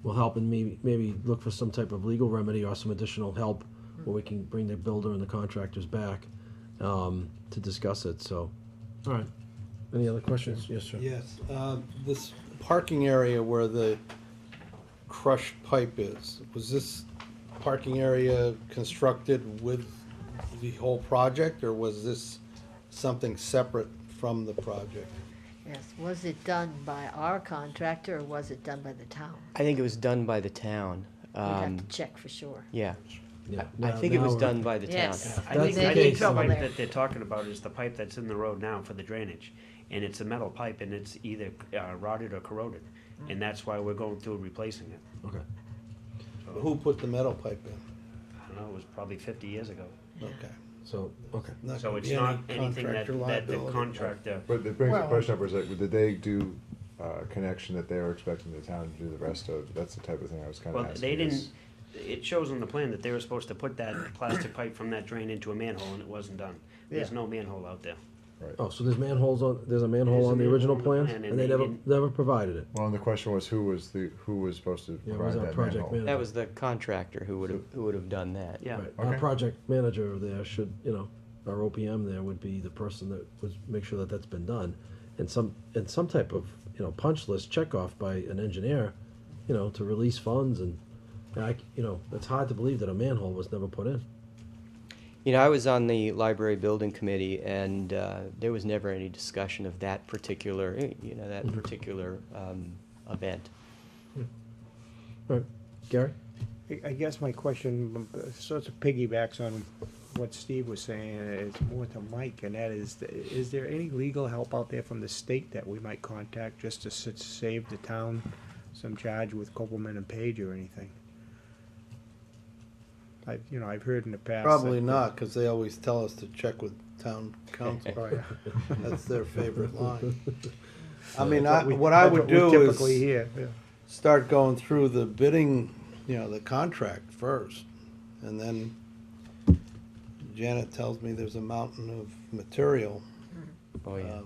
we'll help and maybe look for some type of legal remedy or some additional help where we can bring the builder and the contractors back to discuss it, so. All right. Any other questions? Yes, sir. Yes, this parking area where the crushed pipe is, was this parking area constructed with the whole project, or was this something separate from the project? Yes, was it done by our contractor or was it done by the town? I think it was done by the town. We'd have to check for sure. Yeah. Yeah. I Now- think it was now done by the town. Yes. I That's think, the I case, think the then. pipe that they're talking about is the pipe that's in the road now for the drainage. And it's a metal pipe and it's either rotted or corroded. And that's why we're going through replacing it. Okay. Who put the metal pipe in? I don't know, it was probably 50 years ago. Okay. So, okay. Not So gonna it's be not any anything that, contractor that the liability. contractor, But it brings the Well- question up, is like, did they do connection that they were expecting the town to do the rest of? That's the type of thing I was kind of well, asking. they didn't, is- it shows on the plan that they were supposed to put that plastic pipe from that drain into a manhole and it wasn't done. There's Yeah. no manhole out there. Right. Oh, so there's manholes on, there's a manhole There's a on the manhole original on the plan? plan, And and they they never, didn't- never provided it? Well, and the question was who was supposed to Yeah, it was provide our that project manhole? manager. That was the contractor who would have done that. Yeah. Right. Our Okay. project manager there should, you know, our OPM there would be the person that would make sure that that's been done. And some type of, you know, punch list checkoff by an engineer, you know, to release funds and, you know, it's hard to believe that a manhole was never put in. You know, I was on the library building committee, and there was never any discussion of that particular, particular event. All right, Gary? I guess my question sort of piggybacks on what Steve was saying, it's more to Mike, and that is there any legal help out there from the state that we might contact just to save the town some charge with Copeland and Page or anything? I've heard in the past. Probably that- not, because they always tell us to check with town council. Oh, yeah. That's their favorite line. I mean, That's what I that's would we do typically is hear, yeah. start going through the bidding, you know, the contract first. And then Janet tells me there's a mountain of material. Oh, yeah.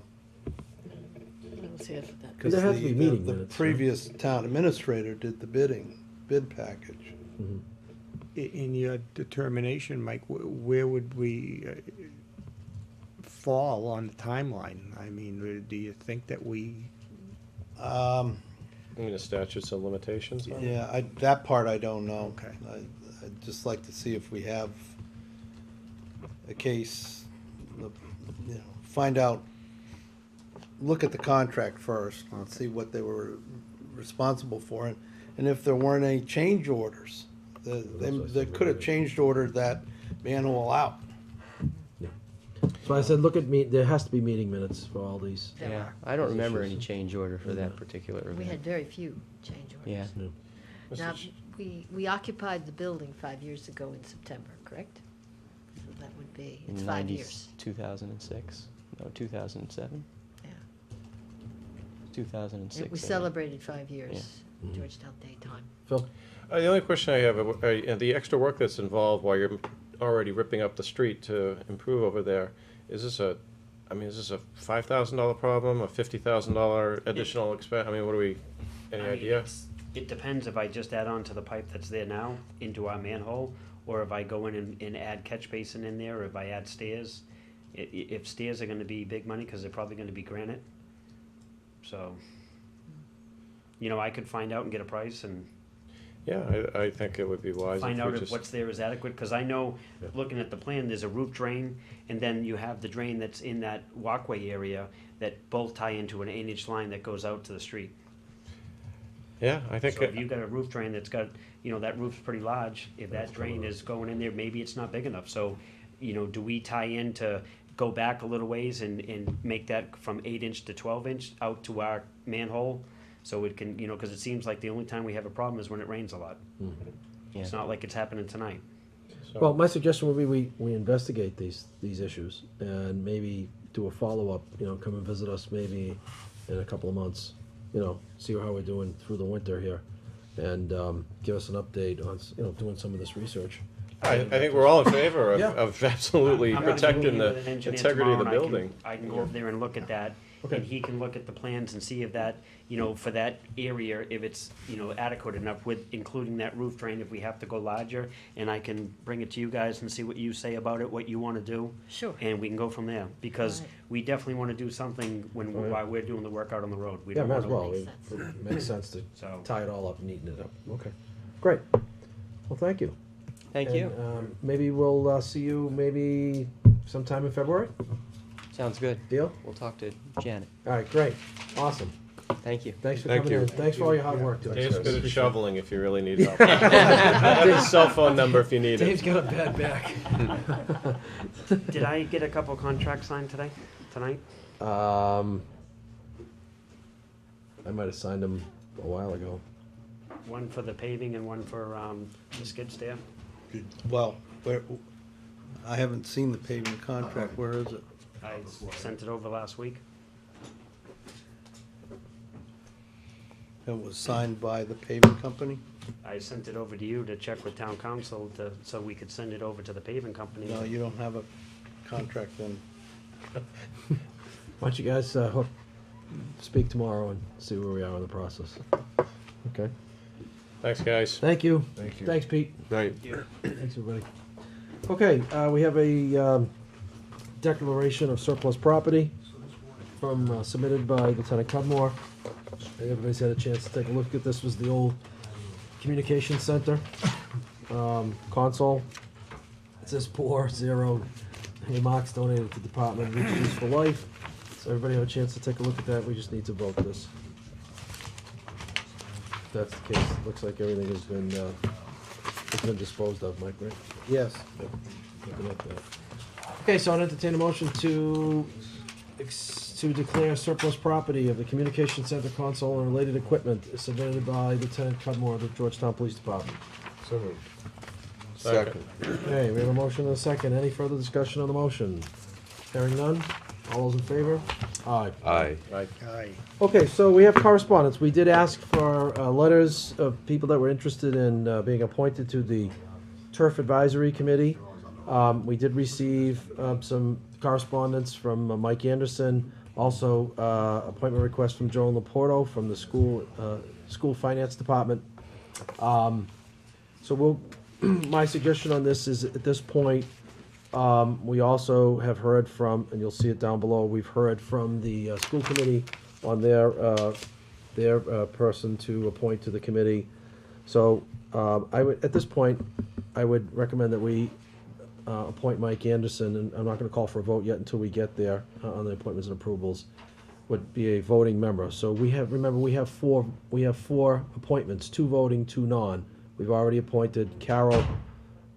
Let's see if that. Because There has to be meeting the minutes, right? previous town administrator did the bid package. In your determination, Mike, where would we fall on the timeline? I mean, do you think that we, I mean, the statutes and limitations on it? Yeah, that part I don't know. Okay. I'd just like to see if we have a case, you know, find out, look at the contract first and see what they were responsible for. And if there weren't any change orders, they could have changed ordered that manhole out. So I said, look at there has to be meeting minutes for all these. There Yeah, are. I don't remember issues. any change order for that particular event. We had very few change orders. Yeah. Now, we occupied the building 5 years ago in September, correct? So that would be, it's 5 years. 2006? No, 2007? Yeah. 2006. We I think. celebrated 5 years, Georgetown Daytime. Phil? The only question I have, the extra work that's involved while you're already ripping up the street to improve over there, is this a $5,000 problem, a $50,000 additional expense? I mean, what do we, any I mean, idea? it depends if I just add on to the pipe that's there now into our manhole, or if I go in and add catch basin in there, or if I add stairs. If stairs are gonna be big money, cause they're probably gonna be granite. So, you know, I could find out and get a price and Yeah, I think it would be wise find if out we if just. what's there is adequate, cause I know, Yeah. looking at the plan, there's a roof drain, and then you have the drain that's in that walkway area that both tie into an 8-inch line that goes out to the street. Yeah, I think, So if you've got a roof drain that's got, you know, that roof's pretty large, if that drain is going in there, maybe it's not big enough, so, you know, do we tie in to go back a little ways and make that from 8-inch to 12-inch out to our manhole? So it can, you know, cause it seems like the only time we have a problem is when it rains a lot. It's not like it's happening tonight. so- Well, my suggestion would be we investigate these issues and maybe do a follow-up, you know, come and visit us maybe in a couple of months, you know, see how we're doing through the winter here, and give us an update on, you know, doing some of this research. I think we're all in favor Yeah. of absolutely I'm gonna be protecting meeting the with an engineer integrity of the tomorrow, and building. I can go over there and look at that, Okay. and he can look at the plans and see if that, you know, for that area, if it's, you know, adequate enough with including that roof drain, if we have to go larger, and I can bring it to you guys and see what you say about it, what you wanna do. Sure. And we can go from there, because Right. we definitely wanna do something while we're doing the work out on the road. We Yeah, don't might as wanna- well. Makes It sense. makes sense to So- tie it all up and neaten it up. Okay, great. Well, thank you. Thank And, you. maybe we'll see you maybe sometime in February. Sounds good. Deal? We'll talk to Janet. All right, great, awesome. Thank you. Thanks for Thank coming you. in. Thanks for all your hard work today. Dave's good at Appreciate it. shoveling if you really need help. I have his cell phone number if you need Dave's it. got a bad back. Did I get a couple contracts signed tonight? I might have signed them a while ago. One for the paving and one for, the skid steer? Well, I haven't seen the paving contract. Where is it? I sent it over last week. It was signed by the paving company? I sent it over to you to check with town council so we could send it over to the paving company. No, you don't have a contract then. Why don't you guys speak tomorrow and see where we are in the process? Okay. Thanks, guys. Thank you. Thank you. Thanks, Pete. Right. Thanks, everybody. Okay, we have a declaration of surplus property from submitted by Lieutenant Cudmore. Everybody's had a chance to take a look at this. Was the old communication center console. It says poor, 0. Hey, Mark's donated to the Department of Reach for Life. So everybody have a chance to take a look at that. We just need to vote this. If that's the case, it looks like everything has been disposed of, Mike, right? Yes. Yep. Looking at that. Okay, so I'll entertain a motion to declare surplus property of the communication center console and related equipment submitted by Lieutenant Cudmore of the Georgetown Police Department. So moved. Second. Okay, we have a motion and a second. Any further discussion on the motion? Hearing none? All those in favor? Aye. Aye. Right. Aye. Okay, so we have correspondence. We did ask for letters of people that were interested in being appointed to the Turf Advisory Committee. We did receive some correspondence from Mike Anderson, also appointment request from Joan Laporto from the school finance department. So we'll, my suggestion on this is at this point, we also have heard from, and you'll see it down below, we've heard from the school committee on their person to appoint to the committee. So I would, at this point, I would recommend that we appoint Mike Anderson, and I'm not gonna call for a vote yet until we get there on the appointments and approvals, would be a voting member. So we have, remember, we have four appointments, 2 voting, 2 non. We've already appointed Carol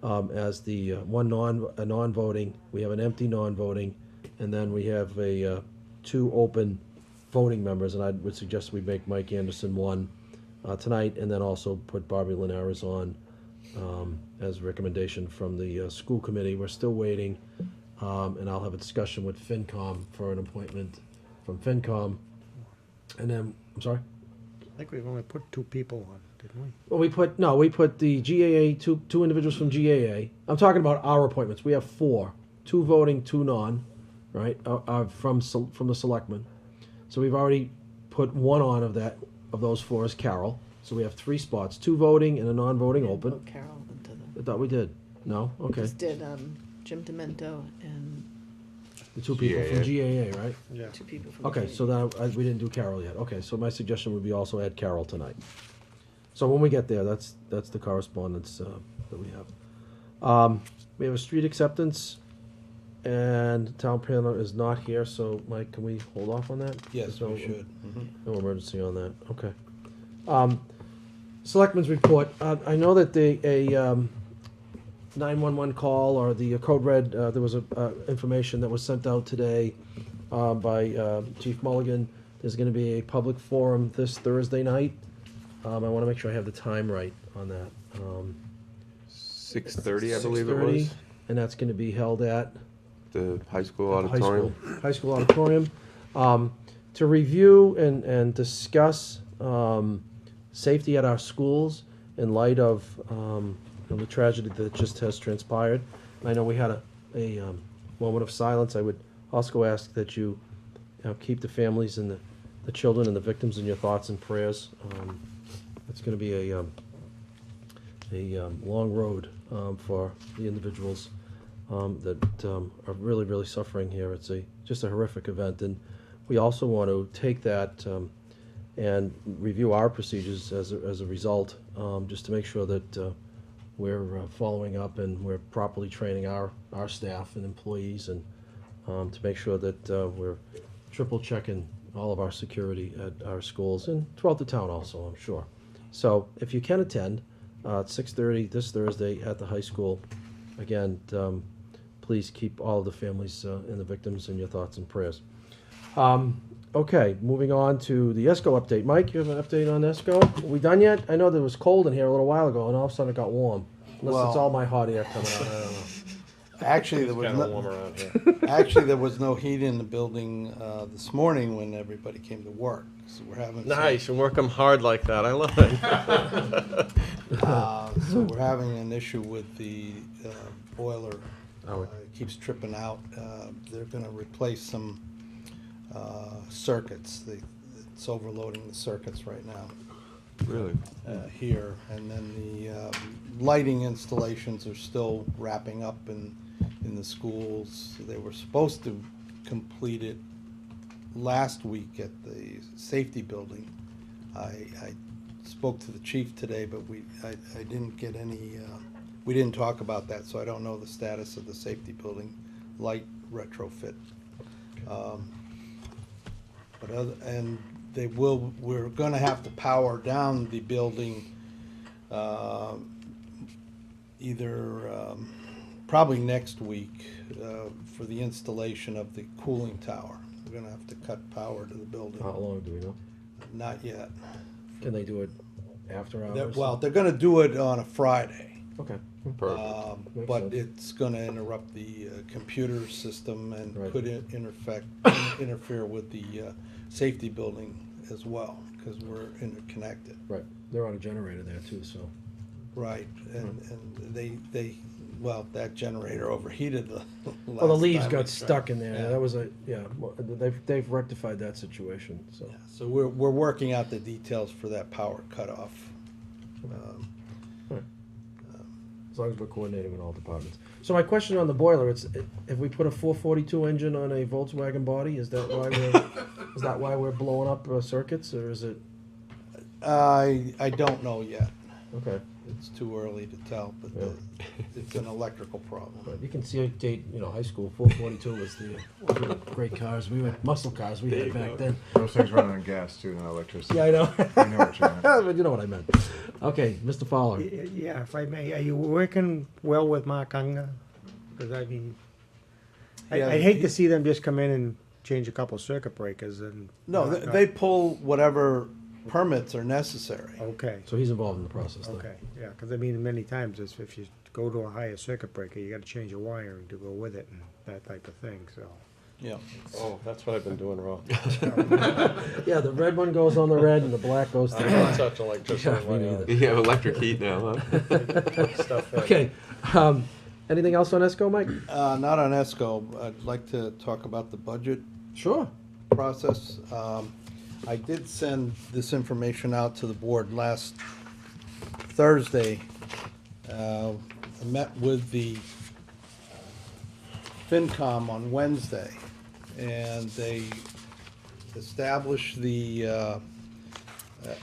as the non-voting. We have an empty non-voting, and then we have 2 open voting members, and I would suggest we make Mike Anderson one tonight, and then also put Barbie Linares on as a recommendation from the school committee. We're still waiting, and I'll have a discussion with FinCom for an appointment from FinCom. And then, I'm sorry? I think we've only put 2 people on, didn't we? Well, we put the GAA, two individuals from GAA. I'm talking about our appointments. We have 4, 2 voting, 2 non, right, from the selectmen. So we've already put 1 on of those 4 as Carol. So we have 3 spots, 2 voting and a non-voting open. Put Carol into I thought we did. No? Okay. Just did Jim Demento and The 2 people from GAA, right? Yeah. 2 people from. Okay, the so that, we didn't do Carol yet. Okay, so my suggestion would be also add Carol tonight. So when we get there, that's the correspondence that we have. We have a street acceptance, and town planner is not here, so Mike, can we hold off on that? Yes, There's we should. No emergency on that, okay. Selectmen's report, I know that a 911 call or the code red, there was information that was sent out today by Chief Mulligan. There's gonna be a public forum this Thursday night. I wanna make sure I have the time right on that. 6:30, I believe it 6:30, was, and that's gonna be held at the high school at the auditorium. High school auditorium, to review and discuss safety at our schools in light of the tragedy that just has transpired. I know we had a moment of silence. I would also ask that you keep the families and the children and the victims in your thoughts and prayers. It's going to be a long road for the individuals that are really, really suffering here. It's just a horrific event, and we also want to take that and review our procedures as a result, just to make sure that we're following up and we're properly training our staff and employees and to make sure that we're triple checking all of our security at our schools and throughout the town also, I'm sure. So if you can attend, at 6:30 this Thursday at the high school, again, please keep all of the families and the victims in your thoughts and prayers. Okay, moving on to the ESCO update. Mike, you have an update on ESCO? Are we done yet? I know there was cold in here a little while ago, and all of a sudden it got warm. Unless it's Well- all my hot air coming out, I don't know. Actually, there was Kind of no, warm around here. actually, there was no heat in the building this morning when everybody came to work. So we're having some- Nice, and work them hard like that. I love it. So we're having an issue with the boiler. Oh. It keeps tripping out. They're gonna replace some circuits. It's overloading the circuits right now Really? here. And then the lighting installations are still wrapping up in the schools. They were supposed to complete it last week at the safety building. I spoke to the chief today, but I didn't get any, we didn't talk about that, so I don't know the status of the safety building light retrofit. But and we're gonna have to power down the building, either, probably next week, for the installation of the cooling tower. We're gonna have to cut power to the building. How long do we know? Not yet. Can they do it after hours? Well, they're gonna do it on a Friday. Okay. Perfect. Makes But sense. it's gonna interrupt the computer system and Right. could interfere with the safety building as well, because we're interconnected. Right, they're on a generator there too, so. Right, and well, that generator overheated the Well, the last leaves time got we stuck tried. in there, Yeah. that was well, they've rectified that situation, so. So we're working out the details for that power cutoff. Right. As long as we're coordinating with all departments. So my question on the boiler, it's, if we put a 442 engine on a Volkswagen body, is that why we're blowing up circuits, or is it? I don't know yet. Okay. It's too early to tell, but it's an electrical problem. But you can see, high school, 442 was the great cars, muscle cars we had back then. Those things run on gas too, not electricity. Yeah, I know. I know what you meant. But you know what I meant. Okay, Mr. Fowler. Yeah, if I may, are you working well with Mark Unger? Because I mean, Yeah, I'd hate to see them just come in and change a couple circuit breakers and. No, they pull whatever permits are necessary. Okay, So he's involved in the process, though. okay, yeah, because I mean, many times if you go to a higher circuit breaker, you gotta change your wiring to go with it and that type of thing, so. Yeah. Oh, that's what I've been doing wrong. Yeah, the red one goes on the red and the black goes to I the don't black. touch electricity. Yeah, me neither. You have electric heat now, huh? Stuff in. Okay, anything else on ESCO, Mike? Not on ESCO. I'd like to talk about the budget Sure. process. I did send this information out to the board last Thursday. I met with the FinCom on Wednesday, and they established the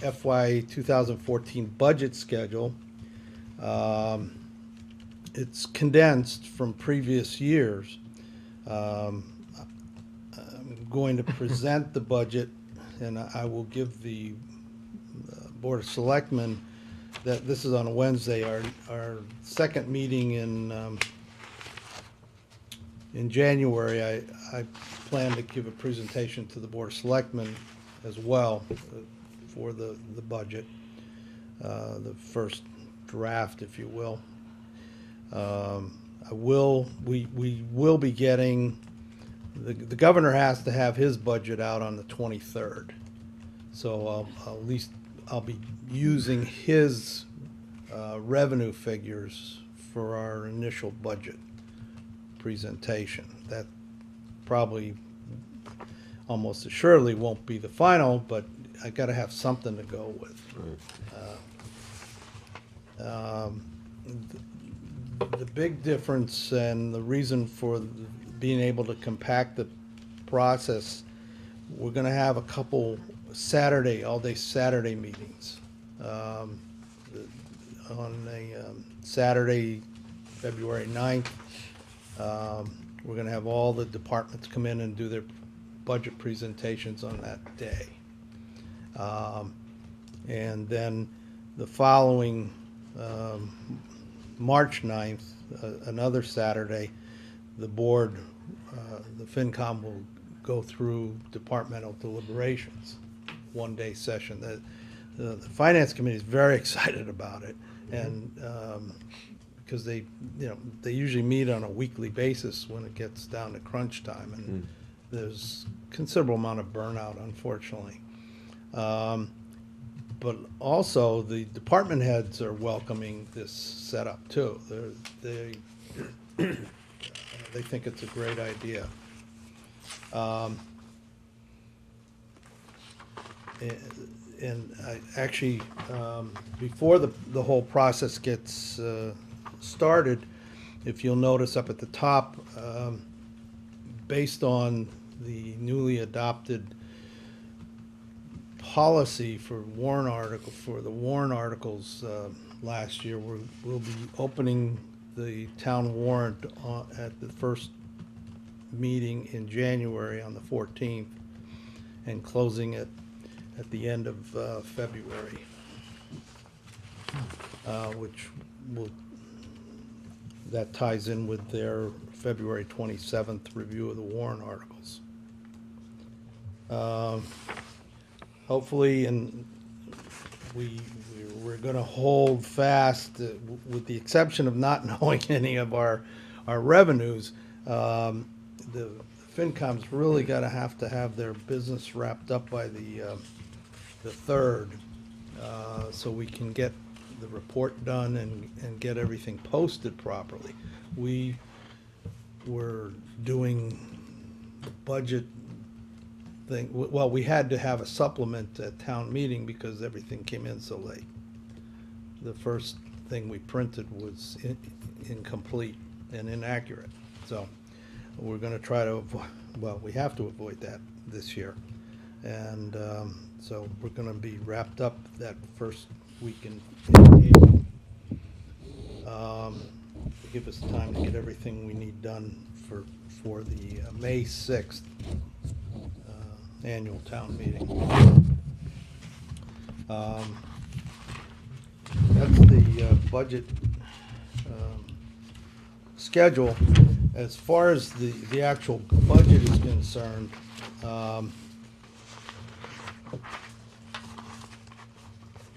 FY 2014 budget schedule. It's condensed from previous years. I'm going to present the budget, and I will give the Board of Selectmen, that this is on a Wednesday, our second meeting in January. I plan to give a presentation to the Board of Selectmen as well for the budget, the first draft, if you will. We will be getting, the governor has to have his budget out on the 23rd. So at least I'll be using his revenue figures for our initial budget presentation. That probably almost assuredly won't be the final, but I gotta have something to go with. The big difference and the reason for being able to compact the process, we're gonna have a couple all-day Saturday meetings. on a Saturday, February 9th. We're gonna have all the departments come in and do their budget presentations on that day. And then the following, March 9th, another Saturday, the board, the FinCom will go through departmental deliberations, one-day session. The Finance Committee is very excited about it, and because they usually meet on a weekly basis when it gets down to crunch time, and there's considerable amount of burnout, unfortunately. But also, the department heads are welcoming this setup too. They think it's a great idea. And I actually, before the whole process gets started, if you'll notice up at the top, based on the newly adopted policy for the warrant articles last year, we'll be opening the town warrant at the first meeting in January on the 14th and closing it at the end of February, which that ties in with their February 27th review of the warrant articles. Hopefully, and we're going to hold fast, with the exception of not knowing any of our revenues. The FinCom's really got to have their business wrapped up by the 3rd, so we can get the report done and get everything posted properly. We were doing budget thing, well, we had to have a supplement at town meeting because everything came in so late. The first thing we printed was incomplete and inaccurate. So we're going to try to we have to avoid that this year. And so we're going to be wrapped up that first week in April. To give us time to get everything we need done for the May 6th annual town meeting. That's the budget schedule. As far as the actual budget is concerned,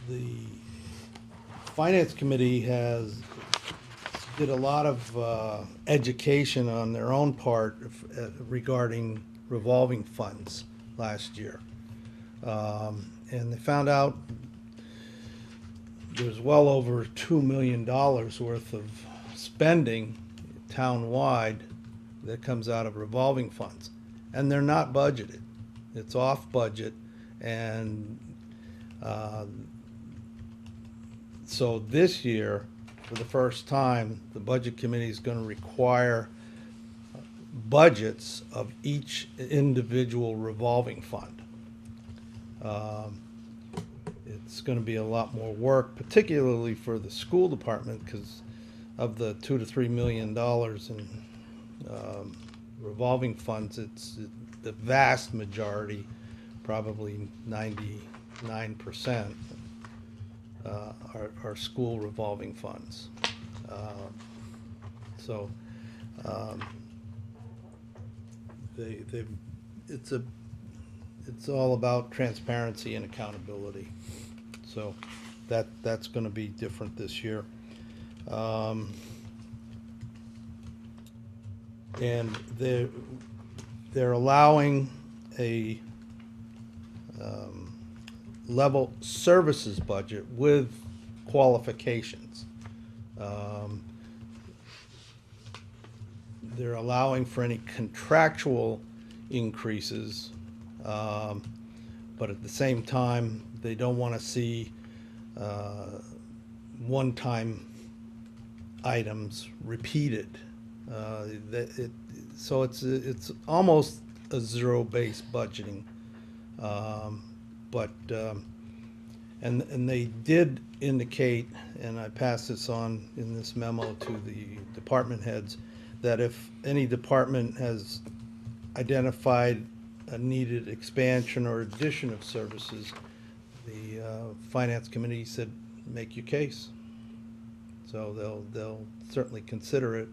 the Finance Committee did a lot of education on their own part regarding revolving funds last year. And they found out there's well over $2 million worth of spending town-wide that comes out of revolving funds. And they're not budgeted. It's off budget. And so this year, for the first time, the Budget Committee is going to require budgets of each individual revolving fund. It's going to be a lot more work, particularly for the school department, because of the $2 to $3 million in revolving funds, it's the vast majority, probably 99%, are school revolving funds. So it's all about transparency and accountability. So that's going to be different this year. And they're allowing a level services budget with qualifications. They're allowing for any contractual increases, but at the same time, they don't want to see one-time items repeated. So it's almost a zero-based budgeting, but And they did indicate, and I passed this on in this memo to the department heads, that if any department has identified a needed expansion or addition of services, the finance committee said, make your case. So they'll certainly consider it.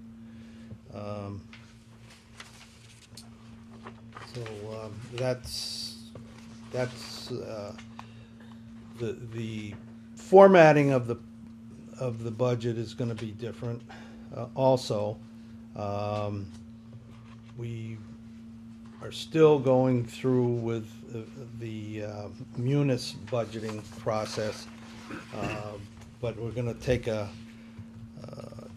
That's the formatting of the budget is gonna be different. Also, we are still going through with the munis budgeting process, but we're gonna take a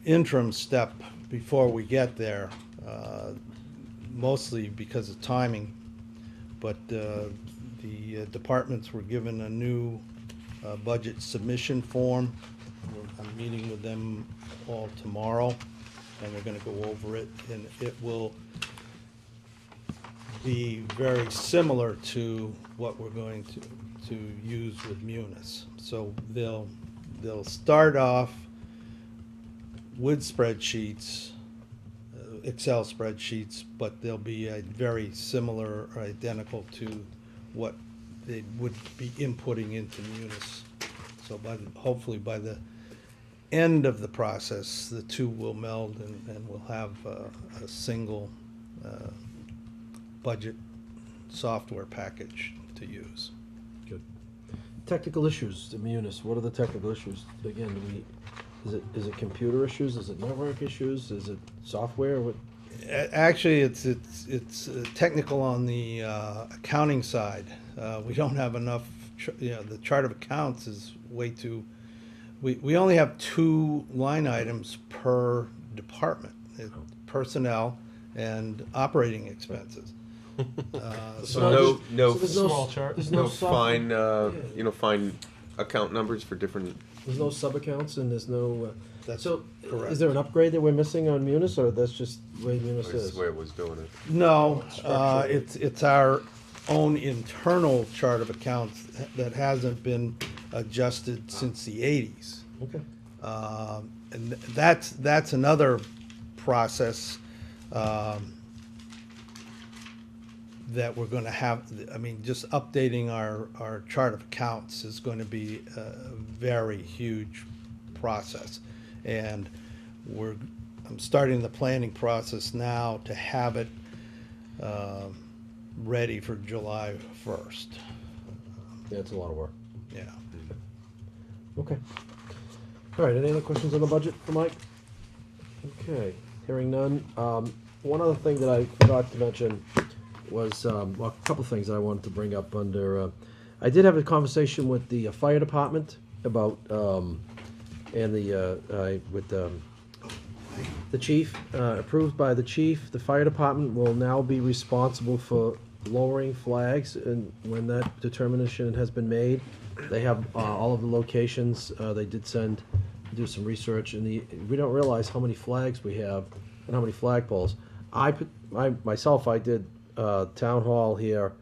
interim step before we get there, mostly because of timing. But the departments were given a new budget submission form. I'm meeting with them all tomorrow, and we're gonna go over it, and it will be very similar to what we're going to use with munis. So they'll start off with spreadsheets, Excel spreadsheets, but they'll be very similar or identical to what they would be inputting into munis. So hopefully by the end of the process, the two will meld and we'll have a single budget software package to use. Good. Technical issues, the munis, what are the technical issues? Again, is it computer issues? Is it network issues? Is it software? What? Actually, it's technical on the accounting side. We don't have enough, the chart of accounts is way too, we only have 2 line items per department, personnel and operating expenses. So no there's no chart. There's no fine, fine account numbers for different. There's no sub-accounts and there's no, That's so correct. is there an upgrade that we're missing on Munis, or that's just the way Munis That's is? the way it was doing it. No, it's our own internal chart of accounts that hasn't been adjusted since the 80s. Okay. And that's another process that we're gonna have. I mean, just updating our chart of accounts is going to be a very huge process. And I'm starting the planning process now to have it ready for July 1st. Yeah, it's a lot of work. Yeah. Okay. All right, any other questions on the budget for Mike? Okay, hearing none. One other thing that I forgot to mention was, well, a couple things I wanted to bring up under, I did have a conversation with the fire department about, and with the chief, approved by the chief. The fire department will now be responsible for lowering flags, and when that determination has been made, they have all of the locations. They did do some research, and we don't realize how many flags we have and how many flagpoles. I did Town Hall here.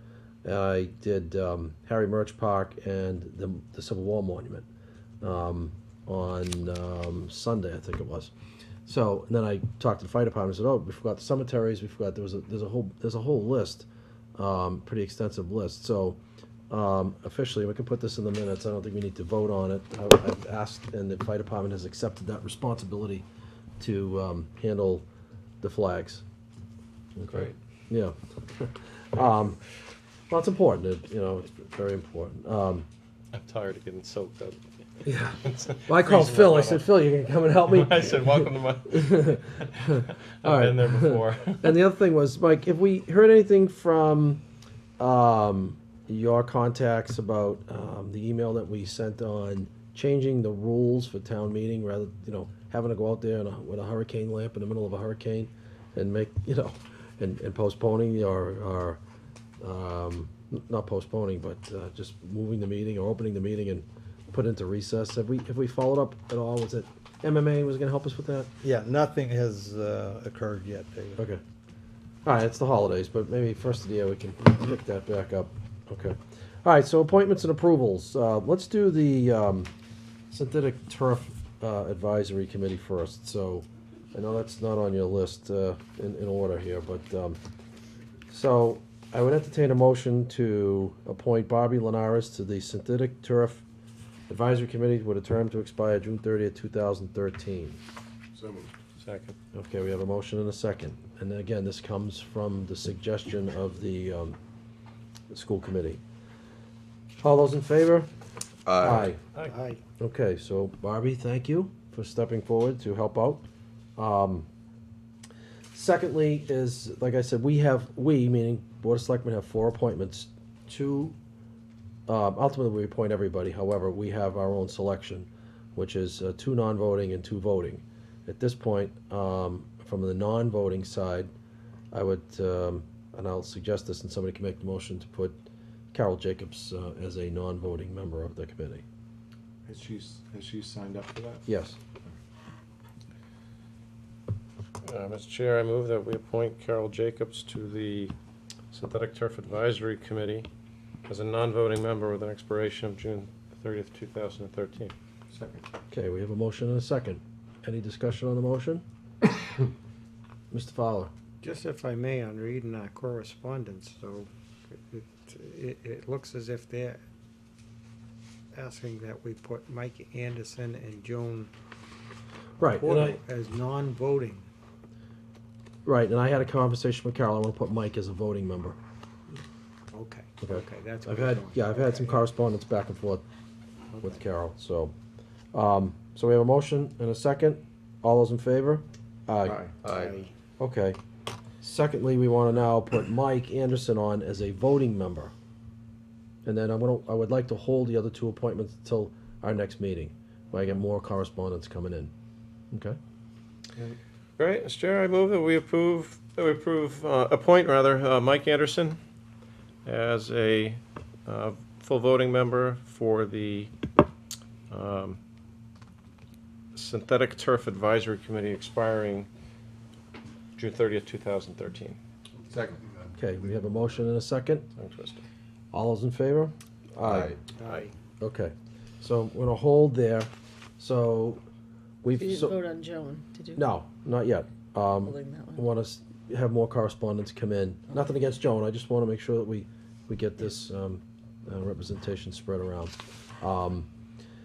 I did Harry Murch Park and the Civil War Monument on Sunday, I think it was. So, and then I talked to the fire department and said, oh, we forgot the cemeteries, we forgot there's a whole list, pretty extensive list. So officially, we can put this in the minutes. I don't think we need to vote on it. I've asked, and the fire department has accepted that responsibility to handle the flags. Okay. Great. Yeah. Well, it's important. It's very important. I'm tired of getting soaked up. Yeah. Well, I called Phil. I said, Phil, you can come and help me? I said, welcome to my. All I've right. been there before. And the other thing was, Mike, have we heard anything from your contacts about the email that we sent on changing the rules for town meeting, rather, having to go out there with a hurricane lamp in the middle of a hurricane and make, and postponing or not postponing, but just moving the meeting or opening the meeting and put into recess? Have we followed up at all? Was it MMA was going to help us with that? Yeah, nothing has occurred yet, David. Okay. All right, it's the holidays, but maybe first of the year we can pick that back up. Okay. All right, so appointments and approvals. Let's do the synthetic turf advisory committee first. So I know that's not on your list in order here, but so I would entertain a motion to appoint Bobby Linares to the synthetic turf advisory committee with a term to expire June 30th, 2013. So moved. Second. Okay, we have a motion and a second. And then again, this comes from the suggestion of the school committee. All those in favor? Aye. Aye. Okay, so Barbie, thank you for stepping forward to help out. Secondly is, like I said, we, meaning Board of Selectmen, have 4 appointments. 2, ultimately we appoint everybody, however, we have our own selection, which is 2 non-voting and 2 voting. At this point, from the non-voting side, I would, and I'll suggest this and somebody can make the motion to put Carol Jacobs as a non-voting member of the committee. Has she signed up for that? Yes. Mr. Chair, I move that we appoint Carol Jacobs to the Synthetic Turf Advisory Committee as a non-voting member with an expiration of June 30th, 2013. Second. Okay, we have a motion and a second. Any discussion on the motion? Mr. Fowler? Just if I may, on reading our correspondence, so it looks as if they're asking that we put Mike Anderson and Joan Right, and I, Porter as non-voting. right, and I had a conversation with Carol. I want to put Mike as a voting member. Okay, Okay. okay, that's what I've we're had, doing. yeah, I've had some Okay. correspondence back and forth with Carol, so. So we have a motion and a second. All those in favor? Aye. Aye. Okay. Secondly, we want to now put Mike Anderson on as a voting member. And then I would like to hold the other 2 appointments until our next meeting, when I get more correspondence coming in. Okay? Great, Mr. Chair, I move that we appoint Mike Anderson as a full voting member for the Synthetic Turf Advisory Committee expiring June 30th, 2013. Second. Okay, we have a motion and a second. Tongue twister. All those in favor? Aye. Aye. Okay, so we're gonna hold there. So we've. You didn't so- vote on Joan, did you? No, not yet. Holding that one. Want to have more correspondence come in. Nothing against Joan, I just want to make sure that we get this representation spread around.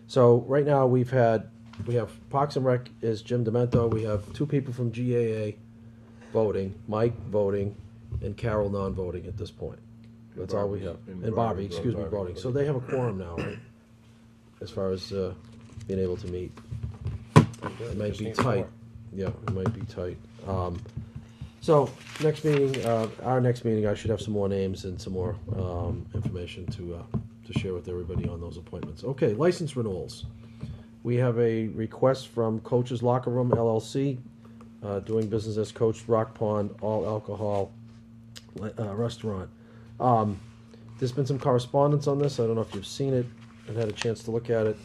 So right now, we have Parks and Rec is Jim Demento, we have 2 people from GAA voting, Mike voting, and Carol non-voting at this point. That's all we have. And Bobby, excuse me, voting. So they have a quorum now, right? As far as being able to meet. It might Just be need tight. more. Yeah, it might be tight. So, next meeting, our next meeting, I should have some more names and some more information to share with everybody on those appointments. Okay, license renewals. We have a request from Coach's Locker Room LLC, doing business as Coach Rock Pond All Alcohol Restaurant. There's been some correspondence on this. I don't know if you've seen it and had a chance to look at it.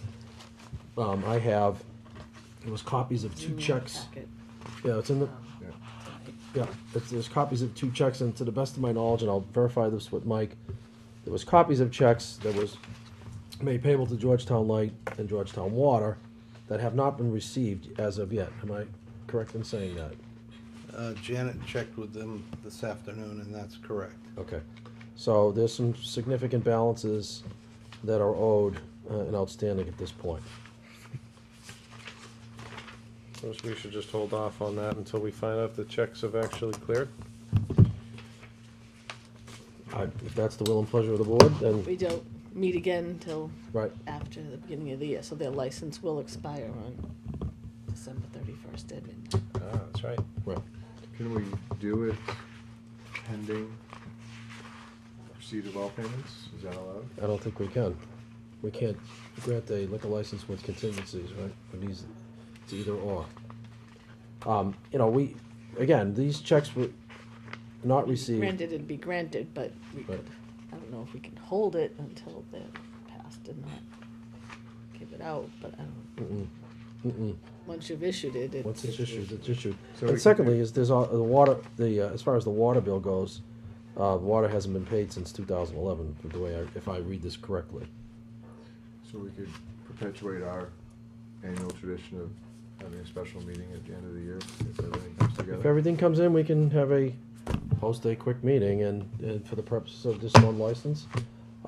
I have. It was copies of 2 checks. Packet. Yeah, it's in the, yeah, there's copies of 2 checks, and to the best of my knowledge, and I'll verify this with Mike, there was copies of checks that was made payable to Georgetown Light and Georgetown Water that have not been received as of yet. Am I correct in saying that? Janet checked with them this afternoon, and that's correct. Okay. So there's some significant balances that are owed and outstanding at this point. Suppose we should just hold off on that until we find out if the checks have actually cleared. If that's the will and pleasure of the board, then, We don't meet again until right. after the beginning of the year, so their license will expire on December 31st at midnight. Ah, that's right. Right. Can we do it pending receipt of all payments? Is that allowed? I don't think we can. We can't grant a liquor license with contingencies, right? It's either or. You know, these checks were not received. Granted, it'd be granted, but we Right. could, I don't know if we can hold it until they're passed and not give it out, but I don't, once you've issued it, it's. Once it's issued, it's issued. So we can And secondly, is there's the water, as far as the water bill goes, Water hasn't been paid since 2011, the way if I read this correctly. So we could perpetuate our annual tradition of having a special meeting at the end of the year if everything comes together. If everything comes in, we can have post a quick meeting and for the purposes of this one license.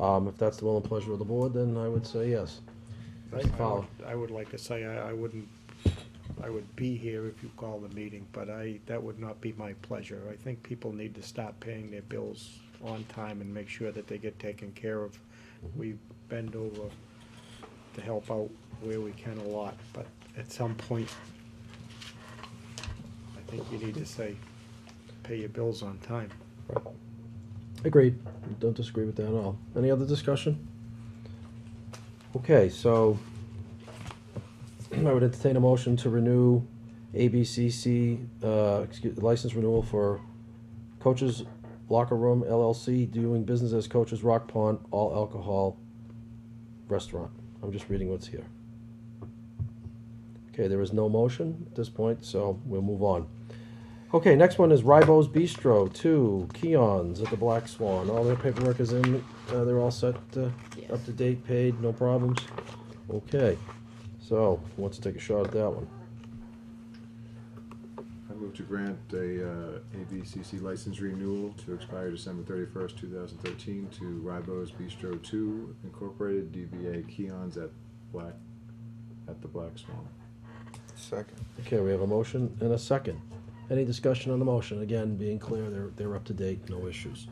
If that's the will and pleasure of the board, then I would say yes. Mr. Fowler. I would like to say I would be here if you call the meeting, but that would not be my pleasure. I think people need to start paying their bills on time and make sure that they get taken care of. We bend over to help out where we can a lot, but at some point, I think you need to say, pay your bills on time. Agreed. Don't disagree with that at all. Any other discussion? Okay, so I would entertain a motion to renew ABCC, license renewal for Coaches Locker Room LLC, doing business as Coaches Rock Pond All Alcohol Restaurant. I'm just reading what's here. Okay, there is no motion at this point, so we'll move on. Okay, next one is Ribo's Bistro, 2 Keons at the Black Swan. All their paperwork is in, they're all set, up to date, paid, no problems. Okay, so, who wants to take a shot at that one? I move to grant a ABCC license renewal to expire December 31st, 2013 to Ribo's Bistro 2 Incorporated, DBA Keons at the Black Swan. Second. Okay, we have a motion and a second. Any discussion on the motion? Again, being clear, they're up to date, no issues.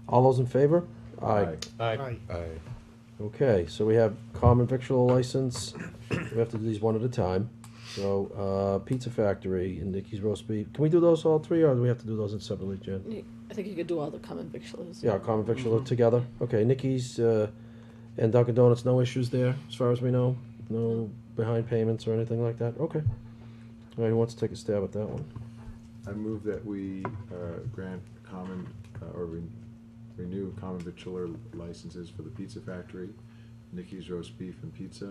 All those in favor? Aye. Aye. Aye. Okay, so we have common victual license. We have to do these one at a time. So, Pizza Factory and Nikki's Roast Beef. Can we do those all three, or do we have to do those in separately, Jen? I think you could do all the common victuals. Yeah, common victual together. Okay, Nikki's and Dunkin' Donuts, no issues there, as far as we know? No behind payments or anything like that? Okay. All right, who wants to take a stab at that one? I move that we grant common, renew common victualler licenses for the Pizza Factory, Nikki's Roast Beef and Pizza,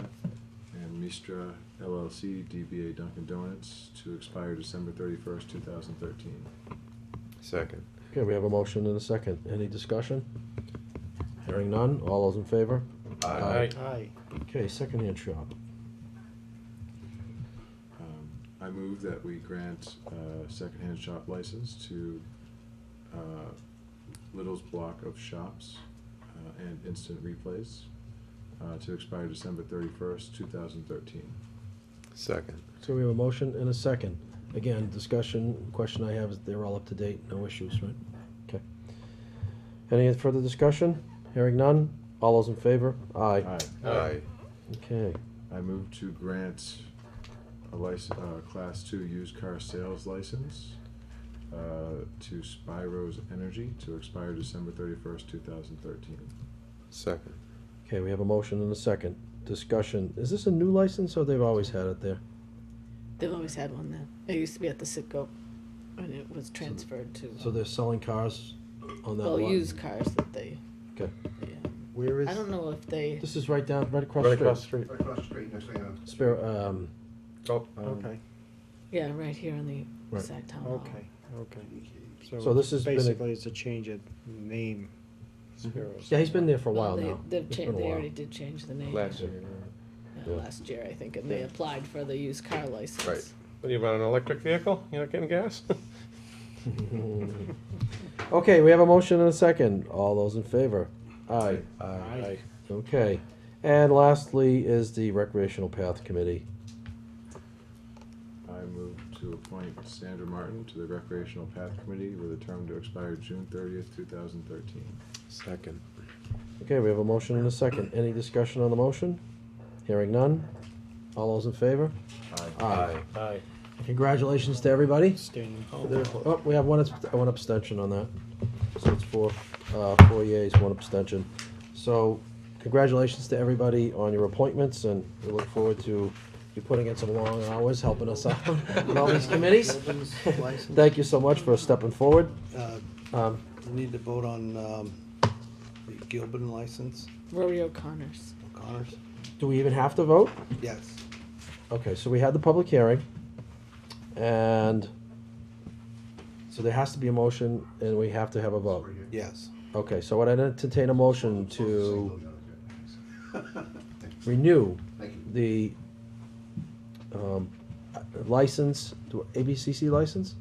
and Mistra LLC, DBA Dunkin' Donuts, to expire December 31st, 2013. Second. Okay, we have a motion and a second. Any discussion? Hearing none, all those in favor? Aye. Aye. Okay, secondhand shop. I move that we grant a secondhand shop license to Little's Block of Shops and Instant Replays to expire December 31st, 2013. Second. So we have a motion and a second. Again, discussion, question I have is they're all up to date, no issues, right? Okay. Any further discussion? Hearing none, all those in favor? Aye. Aye. Okay. I move to grant a Class 2 used car sales license to Spyros Energy to expire December 31st, 2013. Second. Okay, we have a motion and a second. Discussion, is this a new license or they've always had it there? They've always had one there. It used to be at the Citgo, and it was transferred to. So they're selling cars on that lot? Well, used cars that they. Okay. Where is? I don't know if they. This is right across the street. Right across the street. Right across the street, next to Spare, Oh, Okay, Yeah, right here in the Right. Sac Town Hall. okay. So this has been a- basically, it's a change of name. Spiros. yeah, he's been there for a while Well, now. They've It's been a they while. already did change the name. Last year. Yeah, last year, I think, and they applied for the used car license. Right. what, you about an electric vehicle? You're not getting gas? Okay, we have a motion and a second. All those in favor? Aye. Aye. Okay. And lastly is the Recreational Path Committee. I move to appoint Sandra Martin to the Recreational Path Committee with a term to expire June 30th, 2013. Second. Okay, we have a motion and a second. Any discussion on the motion? Hearing none. All those in favor? Aye. Aye. Congratulations to everybody. Standing. Oh, we have one abstention on that. So it's four yeas, one abstention. So congratulations to everybody on your appointments, and we look forward to you putting in some long hours helping us out on all these committees. Thank you so much for stepping forward. We need to vote on the Gilbin license, Rory O'Connor's. O'Connor's. Do we even have to vote? Yes. Okay, so we had the public hearing, and So there has to be a motion, and we have to have a vote. Yes. Okay, so would I entertain a motion to renew the license, to ABCC license?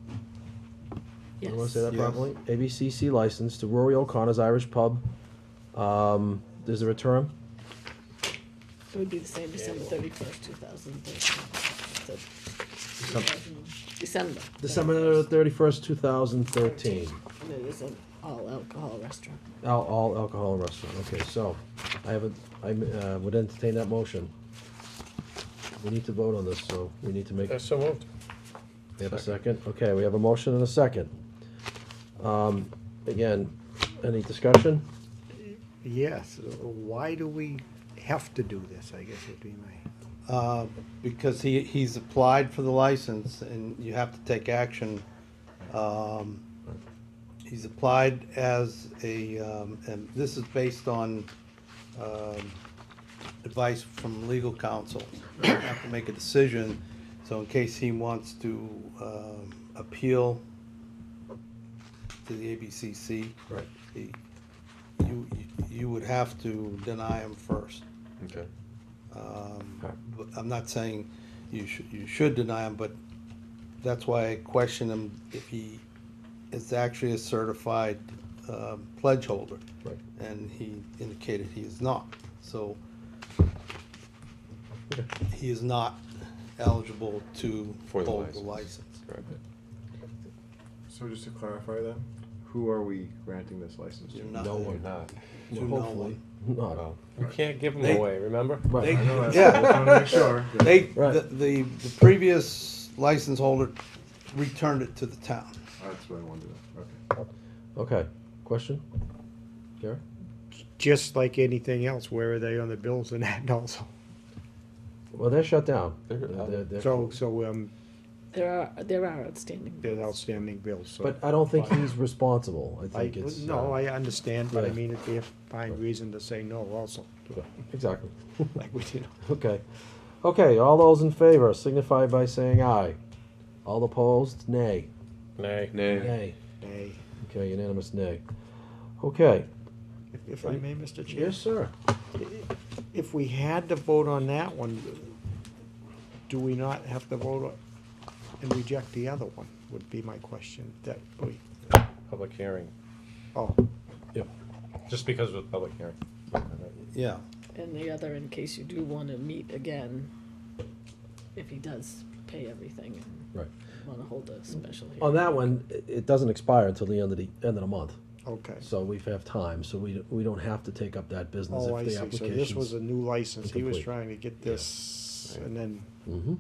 Yes. You want to say that Yes. properly? ABCC license to Rory O'Connor's Irish Pub. Is there a term? It would be the same, December 31st, 2013. December. December 31st, 2013. And it is an all-alcohol restaurant. All alcohol and restaurant, okay, so, I would entertain that motion. We need to vote on this, so we need to make, So moved. we have a second? Okay, we have a motion and a second. Again, any discussion? Yes, why do we have to do this, I guess would be my. Because he's applied for the license and you have to take action. He's applied as a, and this is based on advice from legal counsel. You have to make a decision, so in case he wants to appeal to the ABCC. Right. You would have to deny him first. Okay. But I'm not saying you should deny him, but that's why I question him if he is actually a certified pledge holder. Right. And he indicated he is not, so he is not eligible to For the hold the license. license. Correct. So just to clarify then, who are we granting this license to? You're not. No You're one. not. To no Hopefully, not. Oh. You can't give them They- away, remember? Right. They- I know that's, Yeah. I just wanna make sure. They, Right. the previous license holder returned it to the town. That's what I wanted to know, okay. Okay, question? Gary? Just like anything else, where are they on the bills and that also? Well, they're shut down. They're- They're- So, There are outstanding. there's outstanding bills, so. But I don't think he's responsible, I think it's. No, I understand, but I yeah. mean, it'd be a fine reason to say no also, Exactly. like we did. Okay. Okay, all those in favor signify by saying aye. All opposed, nay. Nay. Nay. Nay. Nay. Okay, unanimous nay. Okay. If I may, Mr. Chair? Yes, sir. If we had to vote on that one, do we not have to vote and reject the other one, would be my question, that we, Public hearing, oh, just because of the public hearing. Yeah. And the other, in case you do want to meet again, if he does pay everything and Right. want to hold a special hearing. On that one, it doesn't expire until the end of the month. okay. So we have time, so we don't have to take up that business Oh, I if the see, so application's. this was a new license, he was complete. trying to get this, and then, Mm-hmm.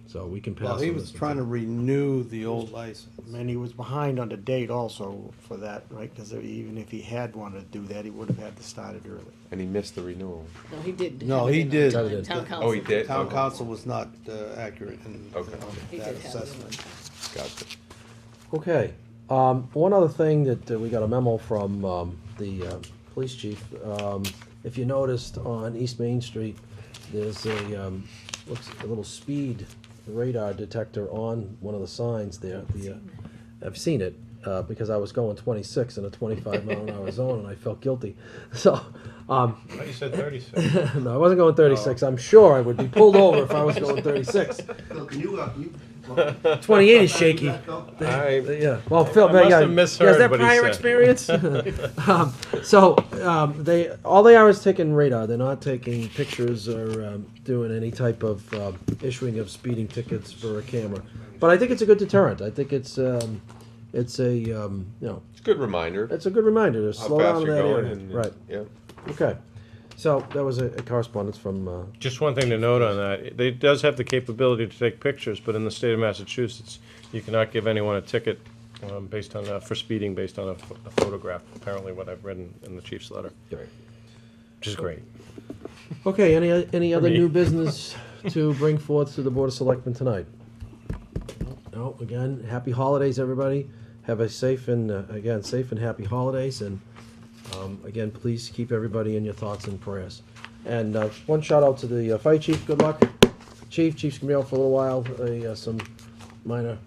So we can pass. Well, he on was this trying to until- renew the old license. and he was behind on the date also for that, right? Because even if he had wanted to do that, he would have had to start it early. And he missed the renewal. No, he did. No, have it he in on did. time. He did. Town Oh, council. he did? Town Okay. council was not accurate in Okay. He that did have it in on assessment. time. Gotcha. Okay, one other thing that we got a memo from the police chief. If you noticed on East Main Street, there's looks a little speed radar detector on one of the signs there. I've seen it because I was going 26 in a 25-mile-an-hour zone and I felt guilty. So, Oh, you said 36. no, I wasn't going 36. I'm sure I would be pulled over if I was going 36. Phil, can you 28 is shaky. Yeah, well, Phil, I must yeah, have misheard has that what he prior said. experience? They all they are is taking radar. They're not taking pictures or doing any type of issuing of speeding tickets for a camera. But I think it's a good deterrent. I think it's a It's a good reminder. it's a good reminder to How slow fast down in you're that going area. and- Right. Yeah. Okay. So that was a correspondence from. Just one thing to note on that, it does have the capability to take pictures, but in the state of Massachusetts, you cannot give anyone a ticket based on, for speeding based on a photograph, apparently what I've read in the chief's letter, which is great. Okay. Any other me. new business to bring forth to the Board of Selectmen tonight? No. Again, happy holidays, everybody. Have a safe and safe and happy holidays, and again, please keep everybody in your thoughts and prayers. And one shout out to the fire chief. Good luck, chief. Chief's gonna be out for a little while. Some minor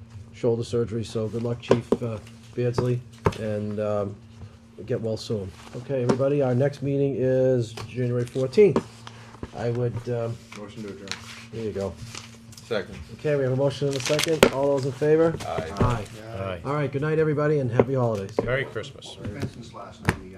shoulder surgery, so good luck, Chief Beardsley, and get well soon. Okay, everybody, our next meeting is January 14th. I would, Motion to adjourn. there you go. Second. Okay, we have a motion and a second. All those in favor? Aye. Aye. Aye. All right, good night, everybody, and happy holidays. Merry Christmas. Since last night, we